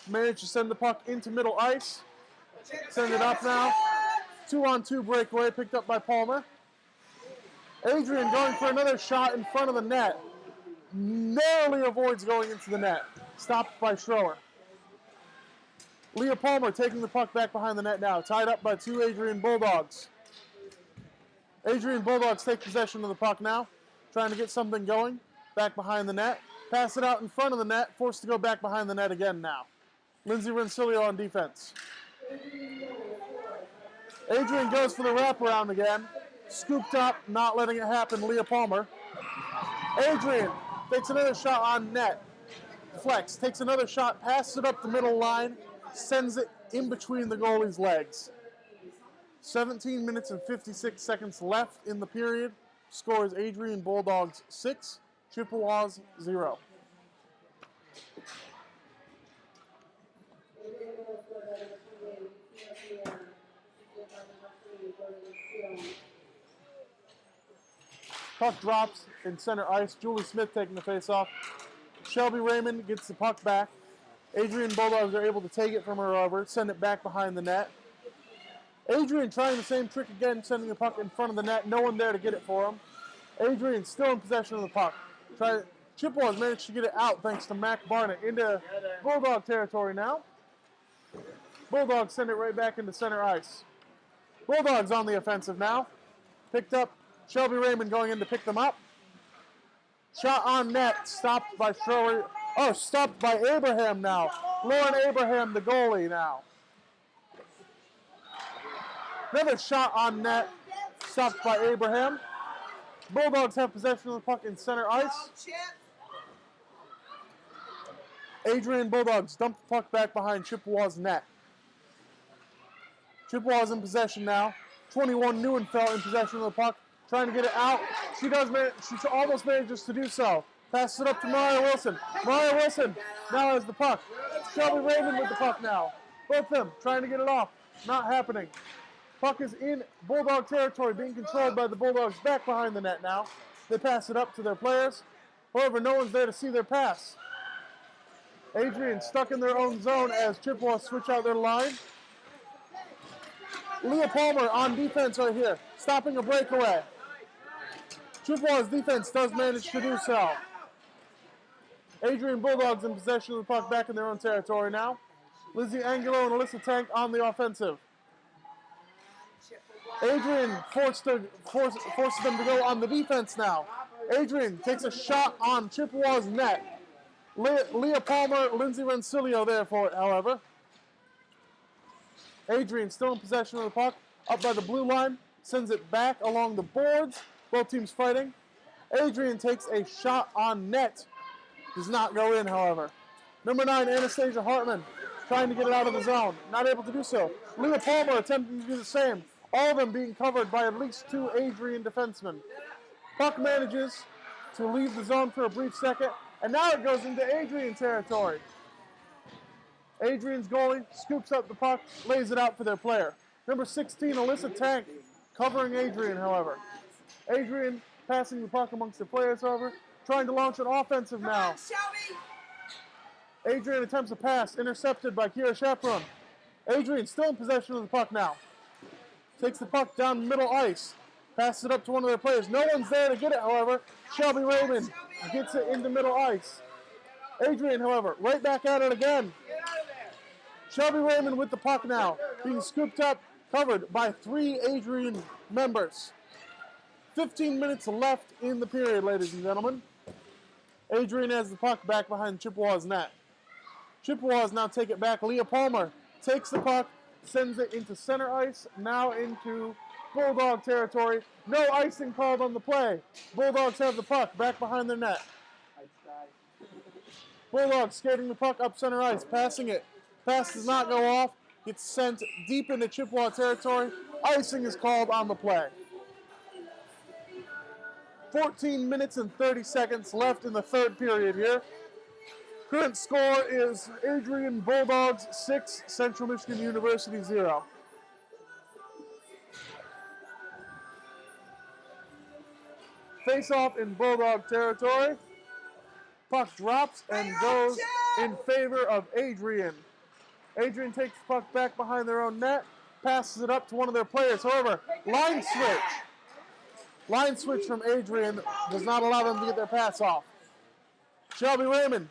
Managed to send the puck into middle ice. Send it up now. 2-on-2 breakaway picked up by Palmer. Adrian going for another shot in front of the net. Narrowly avoids going into the net. Stopped by Schroer. Leah Palmer taking the puck back behind the net now. Tied up by two Adrian Bulldogs. Adrian Bulldogs take possession of the puck now. Trying to get something going. Back behind the net. Pass it out in front of the net. Forced to go back behind the net again now. Lindsay Rensilio on defense. Adrian goes for the wraparound again. Scooped up, not letting it happen, Leah Palmer. Adrian takes another shot on net. Flex, takes another shot, passes it up the middle line, sends it in between the goalie's legs. 17 minutes and 56 seconds left in the period. Score is Adrian Bulldogs 6, Chippewas 0. Puck drops in center ice. Julie Smith taking the face-off. Shelby Raymond gets the puck back. Adrian Bulldogs are able to take it from her over, send it back behind the net. Adrian trying the same trick again, sending the puck in front of the net. No one there to get it for him. Adrian still in possession of the puck. Chippewas managed to get it out thanks to Mac Barnett into Bulldog territory now. Bulldogs send it right back into center ice. Bulldogs on the offensive now. Picked up. Shelby Raymond going in to pick them up. Shot on net, stopped by Schroer. Oh, stopped by Abraham now. Lauren Abraham, the goalie now. Another shot on net, stopped by Abraham. Bulldogs have possession of the puck in center ice. Adrian Bulldogs dump the puck back behind Chippewa's net. Chippewa's in possession now. 21 Neuenfeld in possession of the puck. Trying to get it out. She almost manages to do so. Passes it up to Mariah Wilson. Mariah Wilson now has the puck. Shelby Raymond with the puck now. Both of them trying to get it off. Not happening. Puck is in Bulldog territory, being controlled by the Bulldogs back behind the net now. They pass it up to their players. However, no one's there to see their pass. Adrian stuck in their own zone as Chippewas switch out their line. Leah Palmer on defense right here, stopping a breakaway. Chippewa's defense does manage to do so. Adrian Bulldogs in possession of the puck back in their own territory now. Lizzie Angulo and Alyssa Tank on the offensive. Adrian forces them to go on the defense now. Adrian takes a shot on Chippewa's net. Leah Palmer, Lindsay Rensilio there for it, however. Adrian still in possession of the puck, up by the blue line, sends it back along the boards. Both teams fighting. Adrian takes a shot on net. Does not go in, however. Number 9, Anastasia Hartman, trying to get it out of the zone. Not able to do so. Leah Palmer attempting to do the same. All of them being covered by at least 2 Adrian defensemen. Puck manages to leave the zone for a brief second, and now it goes into Adrian territory. Adrian's goalie scoops up the puck, lays it out for their player. Number 16, Alyssa Tank, covering Adrian, however. Adrian passing the puck amongst the players, however, trying to launch an offensive now. Adrian attempts a pass, intercepted by Kira Chaperon. Adrian still in possession of the puck now. Takes the puck down middle ice. Passes it up to one of their players. No one's there to get it, however. Shelby Raymond gets it into middle ice. Adrian, however, right back at it again. Shelby Raymond with the puck now. Being scooped up, covered by 3 Adrian members. 15 minutes left in the period, ladies and gentlemen. Adrian has the puck back behind Chippewa's net. Chippewas now take it back. Leah Palmer takes the puck, sends it into center ice, now into Bulldog territory. No icing called on the play. Bulldogs have the puck back behind their net. Bulldogs skating the puck up center ice, passing it. Pass does not go off. Gets sent deep into Chippewa territory. Icing is called on the play. 14 minutes and 30 seconds left in the third period here. Current score is Adrian Bulldogs 6, Central Michigan University 0. Face-off in Bulldog territory. Puck drops and goes in favor of Adrian. Adrian takes the puck back behind their own net, passes it up to one of their players. However, line switch. Line switch from Adrian does not allow them to get their pass off. Shelby Raymond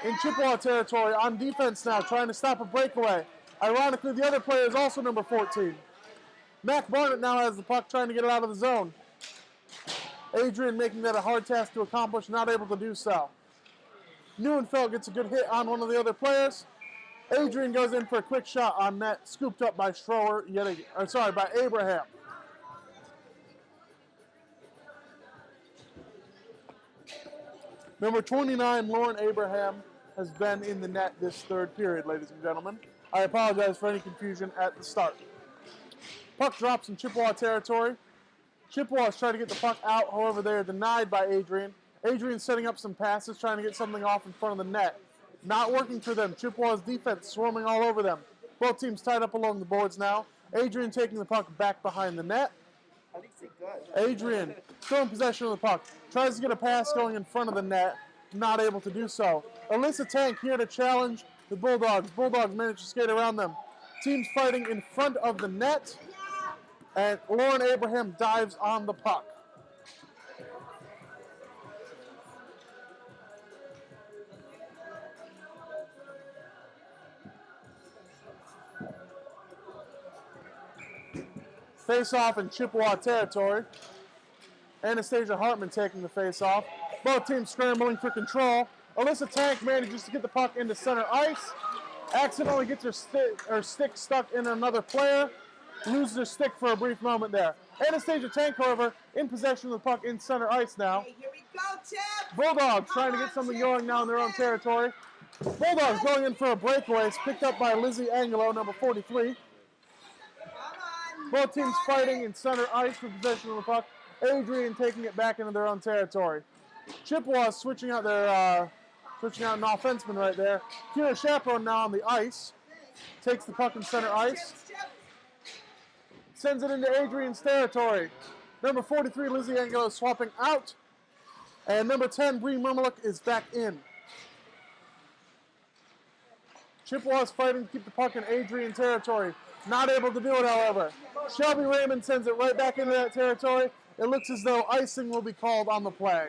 in Chippewa territory on defense now, trying to stop a breakaway. Ironically, the other player is also number 14. Mac Barnett now has the puck, trying to get it out of the zone. Adrian making that a hard task to accomplish, not able to do so. Neuenfeld gets a good hit on one of the other players. Adrian goes in for a quick shot on net, scooped up by by Abraham. Number 29, Lauren Abraham, has been in the net this third period, ladies and gentlemen. I apologize for any confusion at the start. Puck drops in Chippewa territory. Chippewa's trying to get the puck out, however, they are denied by Adrian. Adrian setting up some passes, trying to get something off in front of the net. Not working for them. Chippewa's defense swarming all over them. Both teams tied up along the boards now. Adrian taking the puck back behind the net. Adrian still in possession of the puck. Tries to get a pass going in front of the net. Not able to do so. Alyssa Tank here to challenge the Bulldogs. Bulldogs manage to skate around them. Teams fighting in front of the net. And Lauren Abraham dives on the puck. Face-off in Chippewa territory. Anastasia Hartman taking the face-off. Both teams scrambling for control. Alyssa Tank manages to get the puck into center ice. Accidentally gets her stick stuck in another player. Loses her stick for a brief moment there. Anastasia Tank, however, in possession of the puck in center ice now. Hey, here we go, Chip. Bulldogs trying to get something going now in their own territory. Bulldogs going in for a breakaway. It's picked up by Lizzie Angelo, number 43. Both teams fighting in center ice for possession of the puck. Adrian taking it back into their own territory. Chippewa switching out an offenseman right there. Kira Chaperon now on the ice. Takes the puck in center ice. Sends it into Adrian's territory. Number 43, Lizzie Angelo, swapping out. And number 10, Bree Murmalik, is back in. Chippewa's fighting to keep the puck in Adrian territory. Not able to do it, however. Shelby Raymond sends it right back into that territory. It looks as though icing will be called on the play.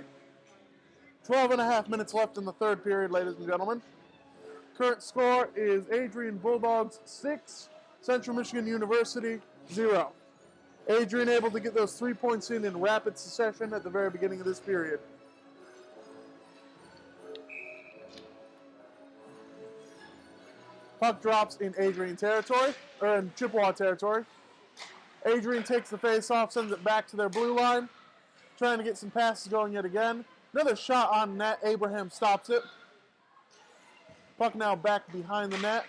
12 and a half minutes left in the third period, ladies and gentlemen. Current score is Adrian Bulldogs 6, Central Michigan University 0. Adrian able to get those 3 points in rapid succession at the very beginning of this period. Puck drops in Adrian territory, or in Chippewa territory. Adrian takes the face-off, sends it back to their blue line. Trying to get some passes going yet again. Another shot on net. Abraham stops it. Puck now back behind the net.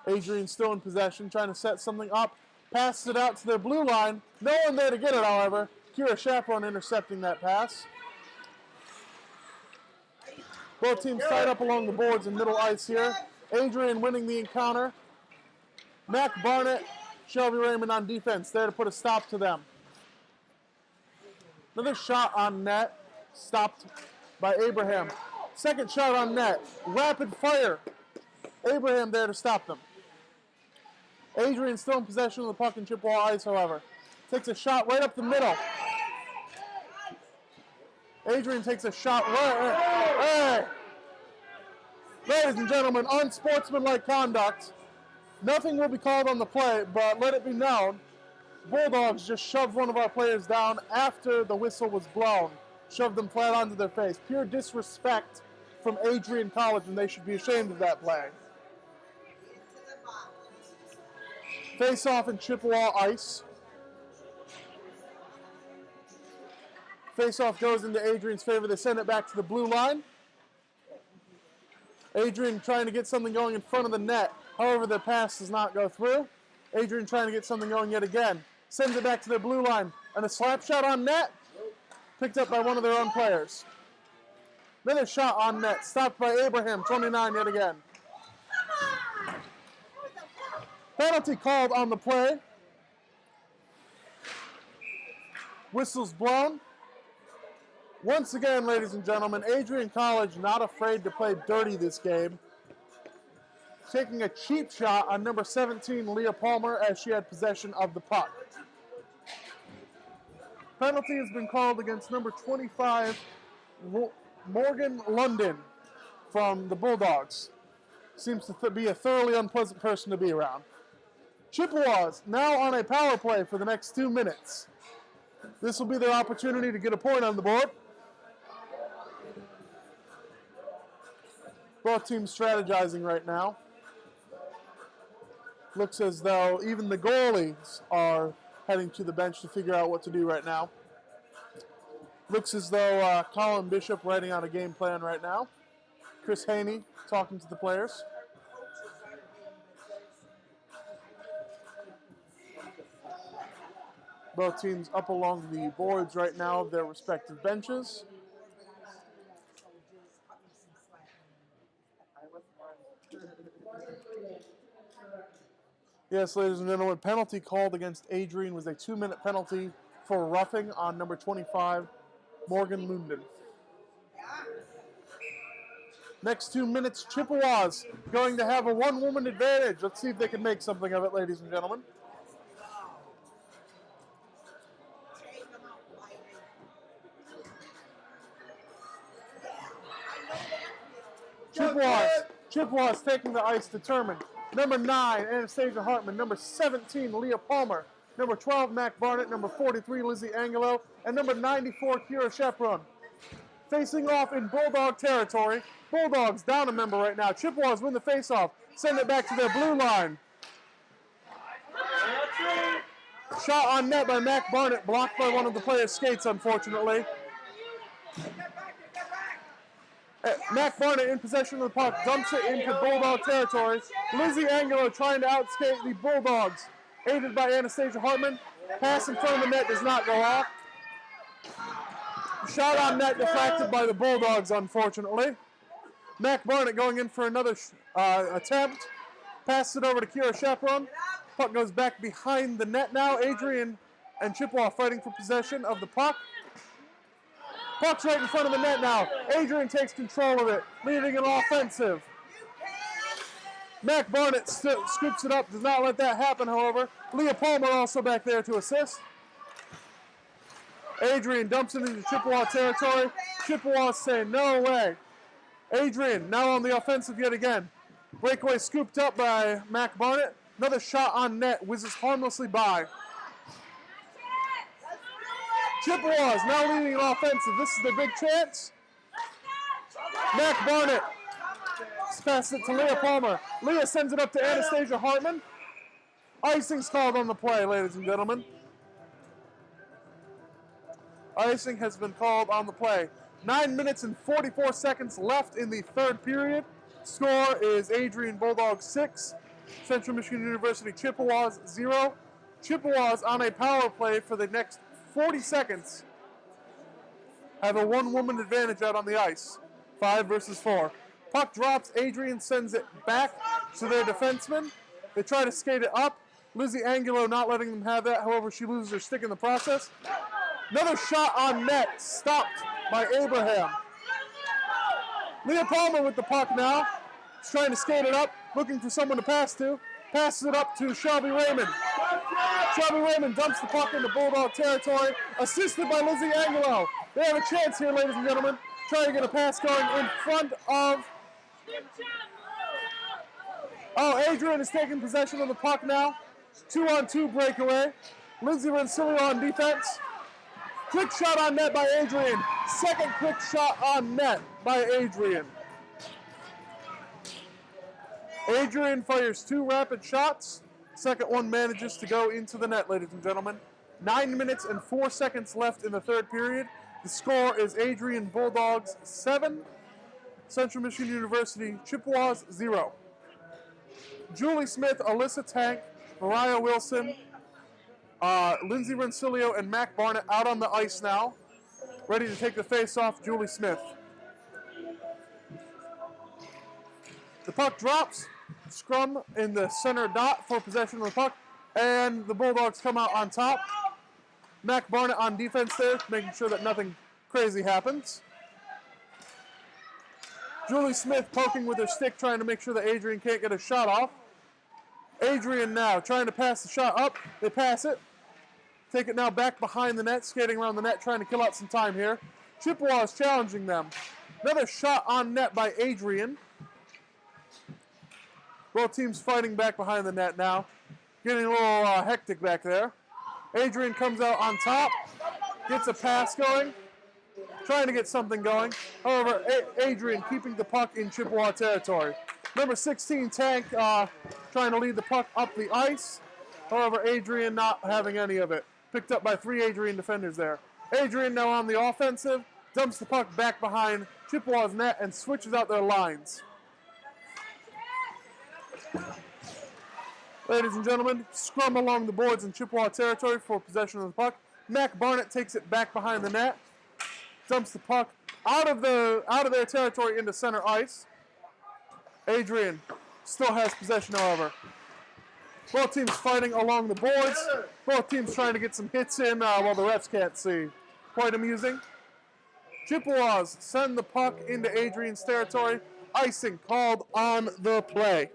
Adrian still in possession, trying to set something up. Passes it out to their blue line. No one there to get it, however. Kira Chaperon intercepting that pass. Both teams tied up along the boards in middle ice here. Adrian winning the encounter. Mac Barnett, Shelby Raymond on defense, there to put a stop to them. Another shot on net, stopped by Abraham. Second shot on net, rapid fire. Abraham there to stop them. Adrian still in possession of the puck in Chippewa ice, however. Takes a shot right up the middle. Adrian takes a shot right. Hey! Ladies and gentlemen, unsportsmanlike conduct. Nothing will be called on the play, but let it be known, Bulldogs just shoved one of our players down after the whistle was blown. Shoved them flat onto their face. Pure disrespect from Adrian College, and they should be ashamed of that play. Face off in Chippewa ice. Face off goes into Adrian's favor. They send it back to the blue line. Adrian trying to get something going in front of the net. However, the pass does not go through. Adrian trying to get something going yet again. Sends it back to their blue line. And a slap shot on net. Picked up by one of their own players. Another shot on net. Stopped by Abraham, 29 yet again. Penalty called on the play. Whistles blown. Once again, ladies and gentlemen, Adrian College not afraid to play dirty this game. Taking a cheap shot on number 17, Leah Palmer, as she had possession of the puck. Penalty has been called against number 25, Morgan London from the Bulldogs. Seems to be a thoroughly unpleasant person to be around. Chippewas now on a power play for the next 2 minutes. This will be their opportunity to get a point on the board. Both teams strategizing right now. Looks as though even the goalies are heading to the bench to figure out what to do right now. Looks as though Colin Bishop writing out a game plan right now. Chris Haney talking to the players. Both teams up along the boards right now of their respective benches. Yes, ladies and gentlemen, penalty called against Adrian was a 2-minute penalty for roughing on number 25, Morgan Lunden. Next 2 minutes, Chippewas going to have a one-woman advantage. Let's see if they can make something of it, ladies and gentlemen. Chippewas taking the ice determined. Number 9, Anastasia Hartman. Number 17, Leah Palmer. Number 12, Mac Barnett. Number 43, Lizzie Angelo. And number 94, Kira Shepron. Facing off in Bulldog territory. Bulldogs down a member right now. Chippewas win the face-off. Send it back to their blue line. Shot on net by Mac Barnett. Blocked by one of the players' skates, unfortunately. Mac Barnett in possession of the puck, dumps it into Bulldog territory. Lizzie Angelo trying to outskate the Bulldogs, aided by Anastasia Hartman. Pass in front of the net does not go off. Shot on net deflected by the Bulldogs, unfortunately. Mac Barnett going in for another attempt. Passes it over to Kira Shepron. Puck goes back behind the net now. Adrian and Chippewa fighting for possession of the puck. Puck's right in front of the net now. Adrian takes control of it, leading an offensive. Mac Barnett scoops it up, does not let that happen, however. Leah Palmer also back there to assist. Adrian dumps it into Chippewa territory. Chippewa saying, no way. Adrian now on the offensive yet again. Breakaway scooped up by Mac Barnett. Another shot on net, whizzes harmlessly by. Chippewas now leading an offensive. This is their big chance. Mac Barnett passes it to Leah Palmer. Leah sends it up to Anastasia Hartman. Icing's called on the play, ladies and gentlemen. Icing has been called on the play. 9 minutes and 44 seconds left in the third period. Score is Adrian Bulldogs 6, Central Michigan University Chippewas 0. Chippewas on a power play for the next 40 seconds have a one-woman advantage out on the ice. 5 versus 4. Puck drops. Adrian sends it back to their defenseman. They try to skate it up. Lizzie Angulo not letting them have that. However, she loses her stick in the process. Another shot on net, stopped by Abraham. Leah Palmer with the puck now. She's trying to skate it up, looking for someone to pass to. Passes it up to Shelby Raymond. Shelby Raymond dumps the puck into Bulldog territory, assisted by Lizzie Angulo. They have a chance here, ladies and gentlemen. Trying to get a pass going in front of... Oh, Adrian is taking possession of the puck now. 2-on-2 breakaway. Lindsay Rensilio on defense. Quick shot on net by Adrian. Second quick shot on net by Adrian. Adrian fires 2 rapid shots. Second one manages to go into the net, ladies and gentlemen. 9 minutes and 4 seconds left in the third period. The score is Adrian Bulldogs 7, Central Michigan University Chippewas 0. Julie Smith, Alyssa Tank, Mariah Wilson, Lindsay Rensilio, and Mac Barnett out on the ice now. Ready to take the face off, Julie Smith. The puck drops. Scrum in the center dot for possession of the puck. And the Bulldogs come out on top. Mac Barnett on defense there, making sure that nothing crazy happens. Julie Smith poking with her stick, trying to make sure that Adrian can't get a shot off. Adrian now trying to pass the shot up. They pass it. Take it now back behind the net, skating around the net, trying to kill out some time here. Chippewas challenging them. Another shot on net by Adrian. Both teams fighting back behind the net now. Getting a little hectic back there. Adrian comes out on top. Gets a pass going. Trying to get something going. However, Adrian keeping the puck in Chippewa territory. Number 16, Tank, trying to lead the puck up the ice. However, Adrian not having any of it. Picked up by 3 Adrian defenders there. Adrian now on the offensive. Dumps the puck back behind Chippewa's net and switches out their lines. Ladies and gentlemen, scrum along the boards in Chippewa territory for possession of the puck. Mac Barnett takes it back behind the net. Dumps the puck out of their territory into center ice. Adrian still has possession, however. Both teams fighting along the boards. Both teams trying to get some hits in while the refs can't see. Quite amusing. Chippewas send the puck into Adrian's territory. Icing called on the play.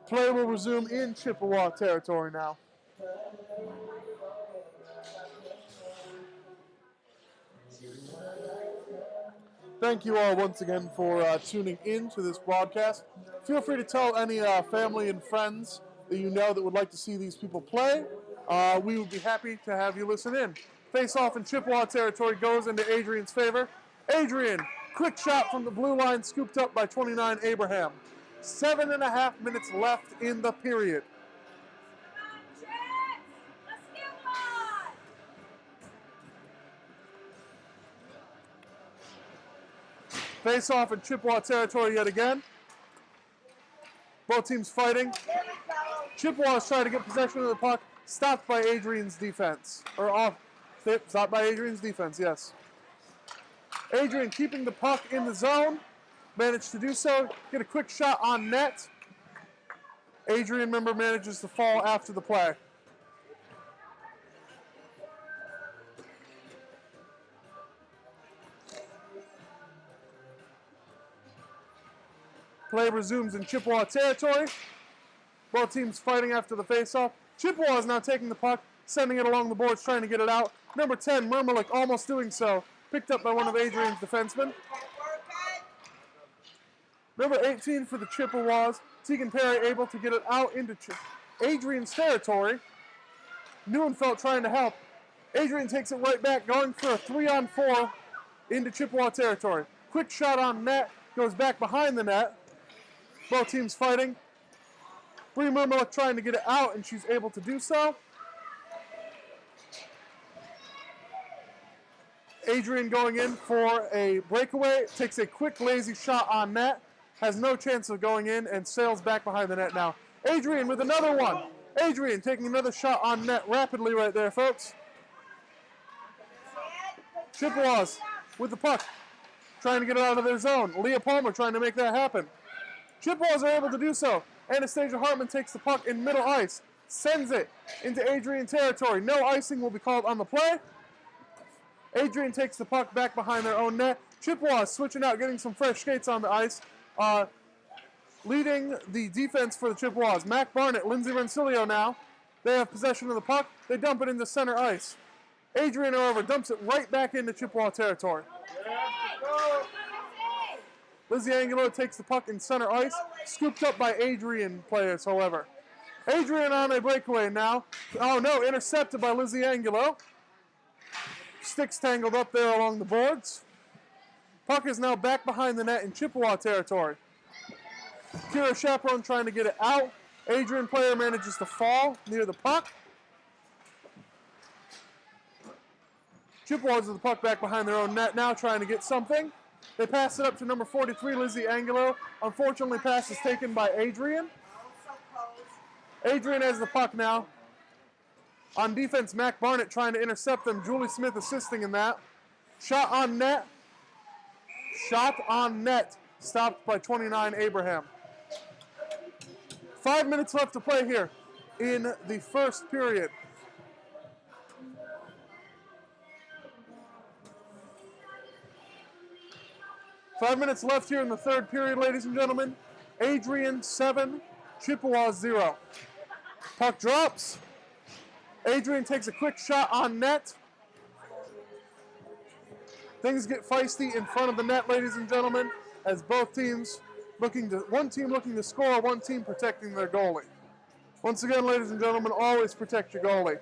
Play will resume in Chippewa territory now. Thank you all once again for tuning in to this broadcast. Feel free to tell any family and friends that you know that would like to see these people play. We would be happy to have you listen in. Face off in Chippewa territory goes into Adrian's favor. Adrian, quick shot from the blue line, scooped up by 29 Abraham. 7.5 minutes left in the period. Face off in Chippewa territory yet again. Both teams fighting. Chippewa's trying to get possession of the puck. Stopped by Adrian's defense. Or off. Stopped by Adrian's defense, yes. Adrian keeping the puck in the zone. Managed to do so. Get a quick shot on net. Adrian, remember, manages to fall after the play. Play resumes in Chippewa territory. Both teams fighting after the faceoff. Chippewa is now taking the puck, sending it along the boards, trying to get it out. Number 10, Murmalik, almost doing so. Picked up by one of Adrian's defensemen. Number 18 for the Chippewas, Tegan Perry able to get it out into Adrian's territory. Neuenfeld trying to help. Adrian takes it right back, going for a 3-on-4 into Chippewa territory. Quick shot on net, goes back behind the net. Both teams fighting. Bree Murmalik trying to get it out, and she's able to do so. Adrian going in for a breakaway, takes a quick lazy shot on net, has no chance of going in, and sails back behind the net now. Adrian with another one. Adrian taking another shot on net rapidly right there, folks. Chippewas with the puck, trying to get it out of their zone. Leah Palmer trying to make that happen. Chippewas are able to do so. Anastasia Hartman takes the puck in middle ice, sends it into Adrian territory. No icing will be called on the play. Adrian takes the puck back behind their own net. Chippewas switching out, getting some fresh skates on the ice. Leading the defense for the Chippewas. Mac Barnett, Lindsey Rensilio now. They have possession of the puck. They dump it into center ice. Adrian, however, dumps it right back into Chippewa territory. Lizzie Angulo takes the puck in center ice, scooped up by Adrian players, however. Adrian on a breakaway now. Oh no, intercepted by Lizzie Angulo. Sticks tangled up there along the boards. Puck is now back behind the net in Chippewa territory. Kira Chaperone trying to get it out. Adrian player manages to fall near the puck. Chippewas with the puck back behind their own net now, trying to get something. They pass it up to number 43, Lizzie Angulo. Unfortunately, pass is taken by Adrian. Adrian has the puck now. On defense, Mac Barnett trying to intercept them. Julie Smith assisting in that. Shot on net. Shot on net. Stopped by 29, Abraham. 5 minutes left to play here in the first period. Five minutes left here in the third period, ladies and gentlemen. Adrian 7, Chippewa 0. Puck drops. Adrian takes a quick shot on net. Things get feisty in front of the net, ladies and gentlemen, as both teams one team looking to score, one team protecting their goalie. Once again, ladies and gentlemen, always protect your goalie.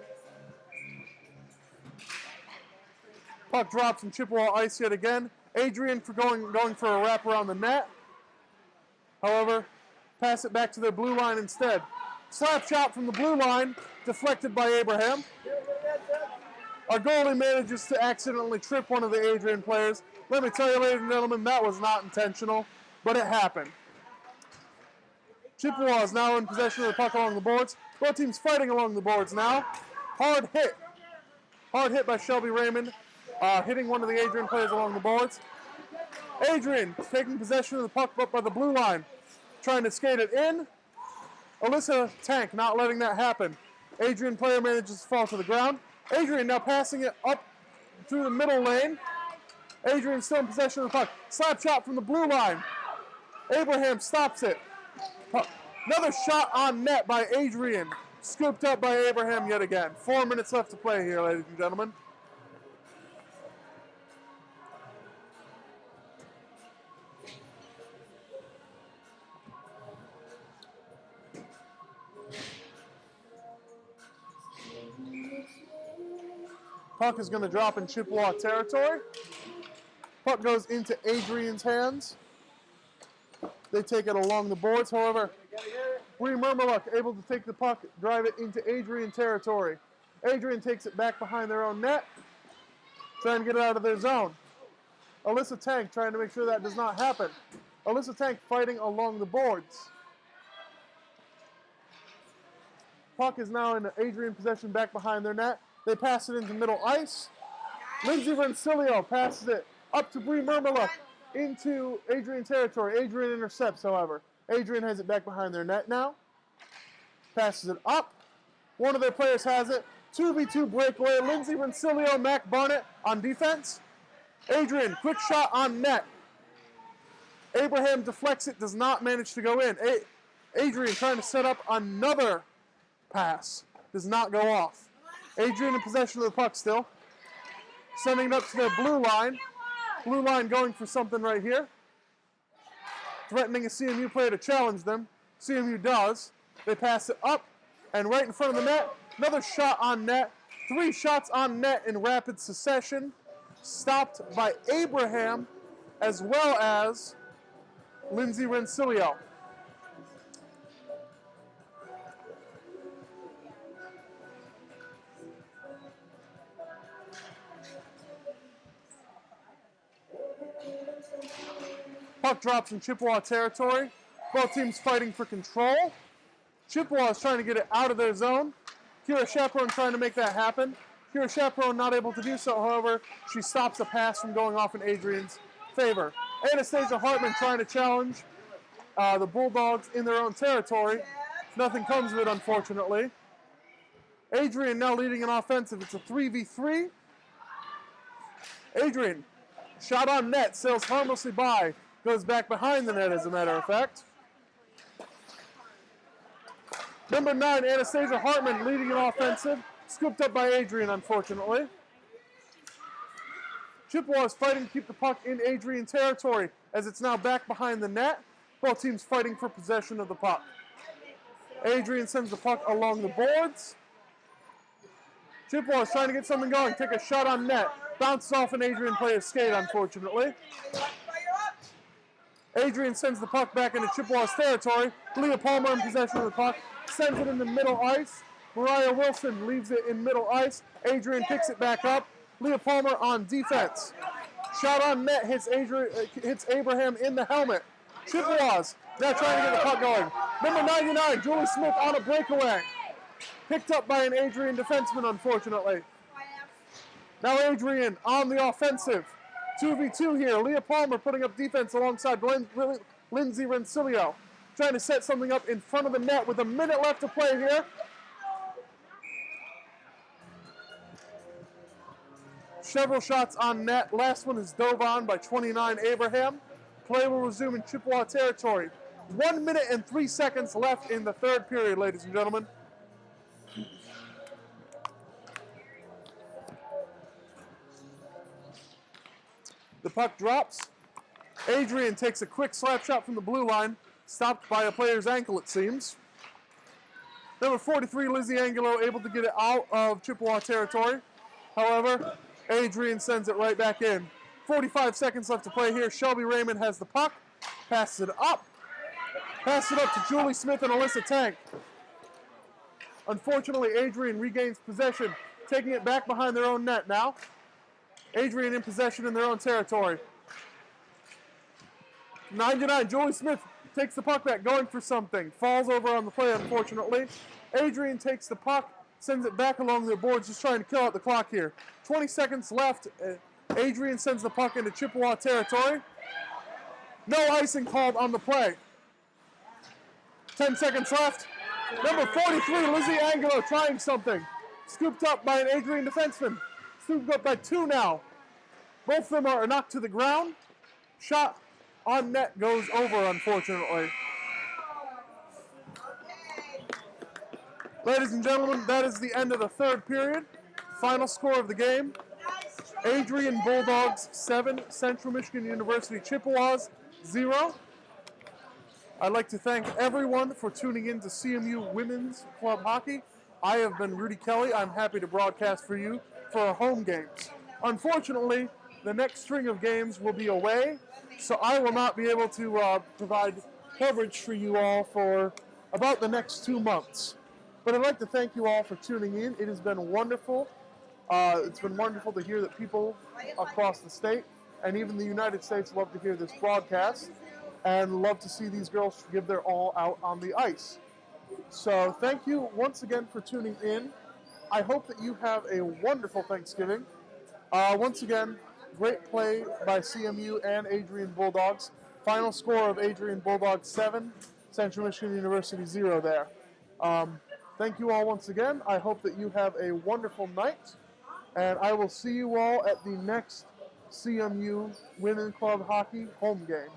Puck drops in Chippewa ice yet again. Adrian for going for a wrap around the net. However, pass it back to their blue line instead. Slap shot from the blue line, deflected by Abraham. Our goalie manages to accidentally trip one of the Adrian players. Let me tell you, ladies and gentlemen, that was not intentional, but it happened. Chippewa is now in possession of the puck along the boards. Both teams fighting along the boards now. Hard hit. Hard hit by Shelby Raymond, hitting one of the Adrian players along the boards. Adrian taking possession of the puck up by the blue line, trying to skate it in. Alyssa Tank not letting that happen. Adrian player manages to fall to the ground. Adrian now passing it up through the middle lane. Adrian still in possession of the puck. Slap shot from the blue line. Abraham stops it. Another shot on net by Adrian. Scooped up by Abraham yet again. 4 minutes left to play here, ladies and gentlemen. Puck is going to drop in Chippewa territory. Puck goes into Adrian's hands. They take it along the boards. However, Bree Murmaluk able to take the puck, drive it into Adrian territory. Adrian takes it back behind their own net, trying to get it out of their zone. Alyssa Tank trying to make sure that does not happen. Alyssa Tank fighting along the boards. Puck is now in Adrian possession back behind their net. They pass it into middle ice. Lindsey Rensilio passes it up to Bree Murmaluk into Adrian territory. Adrian intercepts, however. Adrian has it back behind their net now. Passes it up. One of their players has it. 2v2 breakaway. Lindsey Rensilio, Mac Barnett on defense. Adrian, quick shot on net. Abraham deflects it, does not manage to go in. Adrian trying to set up another pass. Does not go off. Adrian in possession of the puck still. Sending it up to their blue line. Blue line going for something right here. Threatening a CMU player to challenge them. CMU does. They pass it up and right in front of the net. Another shot on net. 3 shots on net in rapid succession. Stopped by Abraham as well as Lindsey Rensilio. Puck drops in Chippewa territory. Both teams fighting for control. Chippewa is trying to get it out of their zone. Kira Chaperone trying to make that happen. Kira Chaperone not able to do so, however, she stops a pass from going off in Adrian's favor. Anastasia Hartman trying to challenge the Bulldogs in their own territory. Nothing comes of it, unfortunately. Adrian now leading an offensive. It's a 3v3. Adrian, shot on net, sails harmlessly by, goes back behind the net, as a matter of fact. Number 9, Anastasia Hartman leading an offensive. Scooped up by Adrian, unfortunately. Chippewas fighting to keep the puck in Adrian territory as it's now back behind the net. Both teams fighting for possession of the puck. Adrian sends the puck along the boards. Chippewas trying to get something going. Take a shot on net. Bounces off an Adrian player's skate, unfortunately. Adrian sends the puck back into Chippewas territory. Leah Palmer in possession of the puck. Sends it in the middle ice. Mariah Wilson leaves it in middle ice. Adrian picks it back up. Leah Palmer on defense. Shot on net hits Abraham in the helmet. Chippewas now trying to get the puck going. Number 99, Julie Smith on a breakaway. Picked up by an Adrian defenseman, unfortunately. Now Adrian on the offensive. 2v2 here. Leah Palmer putting up defense alongside Lindsay Rencilio. Trying to set something up in front of the net with a minute left to play here. Several shots on net. Last one is dove on by 29 Abraham. Play will resume in Chippewa territory. 1 minute and 3 seconds left in the third period, ladies and gentlemen. The puck drops. Adrian takes a quick slap shot from the blue line. Stopped by a player's ankle, it seems. Number 43, Lizzie Angulo, able to get it out of Chippewa territory. However, Adrian sends it right back in. 45 seconds left to play here. Shelby Raymond has the puck. Passes it up. Passes it up to Julie Smith and Alyssa Tank. Unfortunately, Adrian regains possession, taking it back behind their own net now. Adrian in possession in their own territory. 99, Julie Smith takes the puck back, going for something. Falls over on the play, unfortunately. Adrian takes the puck, sends it back along the boards, just trying to kill out the clock here. 20 seconds left. Adrian sends the puck into Chippewa territory. No icing called on the play. 10 seconds left. Number 43, Lizzie Angulo, trying something. Scooped up by an Adrian defenseman. Scooped up by 2 now. Both of them are knocked to the ground. Shot on net goes over, unfortunately. Ladies and gentlemen, that is the end of the third period. Final score of the game. Adrian Bulldogs 7, Central Michigan University Chippewas 0. I'd like to thank everyone for tuning in to CMU Women's Club Hockey. I have been Rudy Kelly. I'm happy to broadcast for you for our home games. Unfortunately, the next string of games will be away, so I will not be able to provide coverage for you all for about the next 2 months. But I'd like to thank you all for tuning in. It has been wonderful. It's been wonderful to hear that people across the state and even the United States love to hear this broadcast and love to see these girls give their all out on the ice. So thank you once again for tuning in. I hope that you have a wonderful Thanksgiving. Once again, great play by CMU and Adrian Bulldogs. Final score of Adrian Bulldogs 7, Central Michigan University 0 there. Thank you all once again. I hope that you have a wonderful night. And I will see you all at the next CMU Women's Club Hockey home game.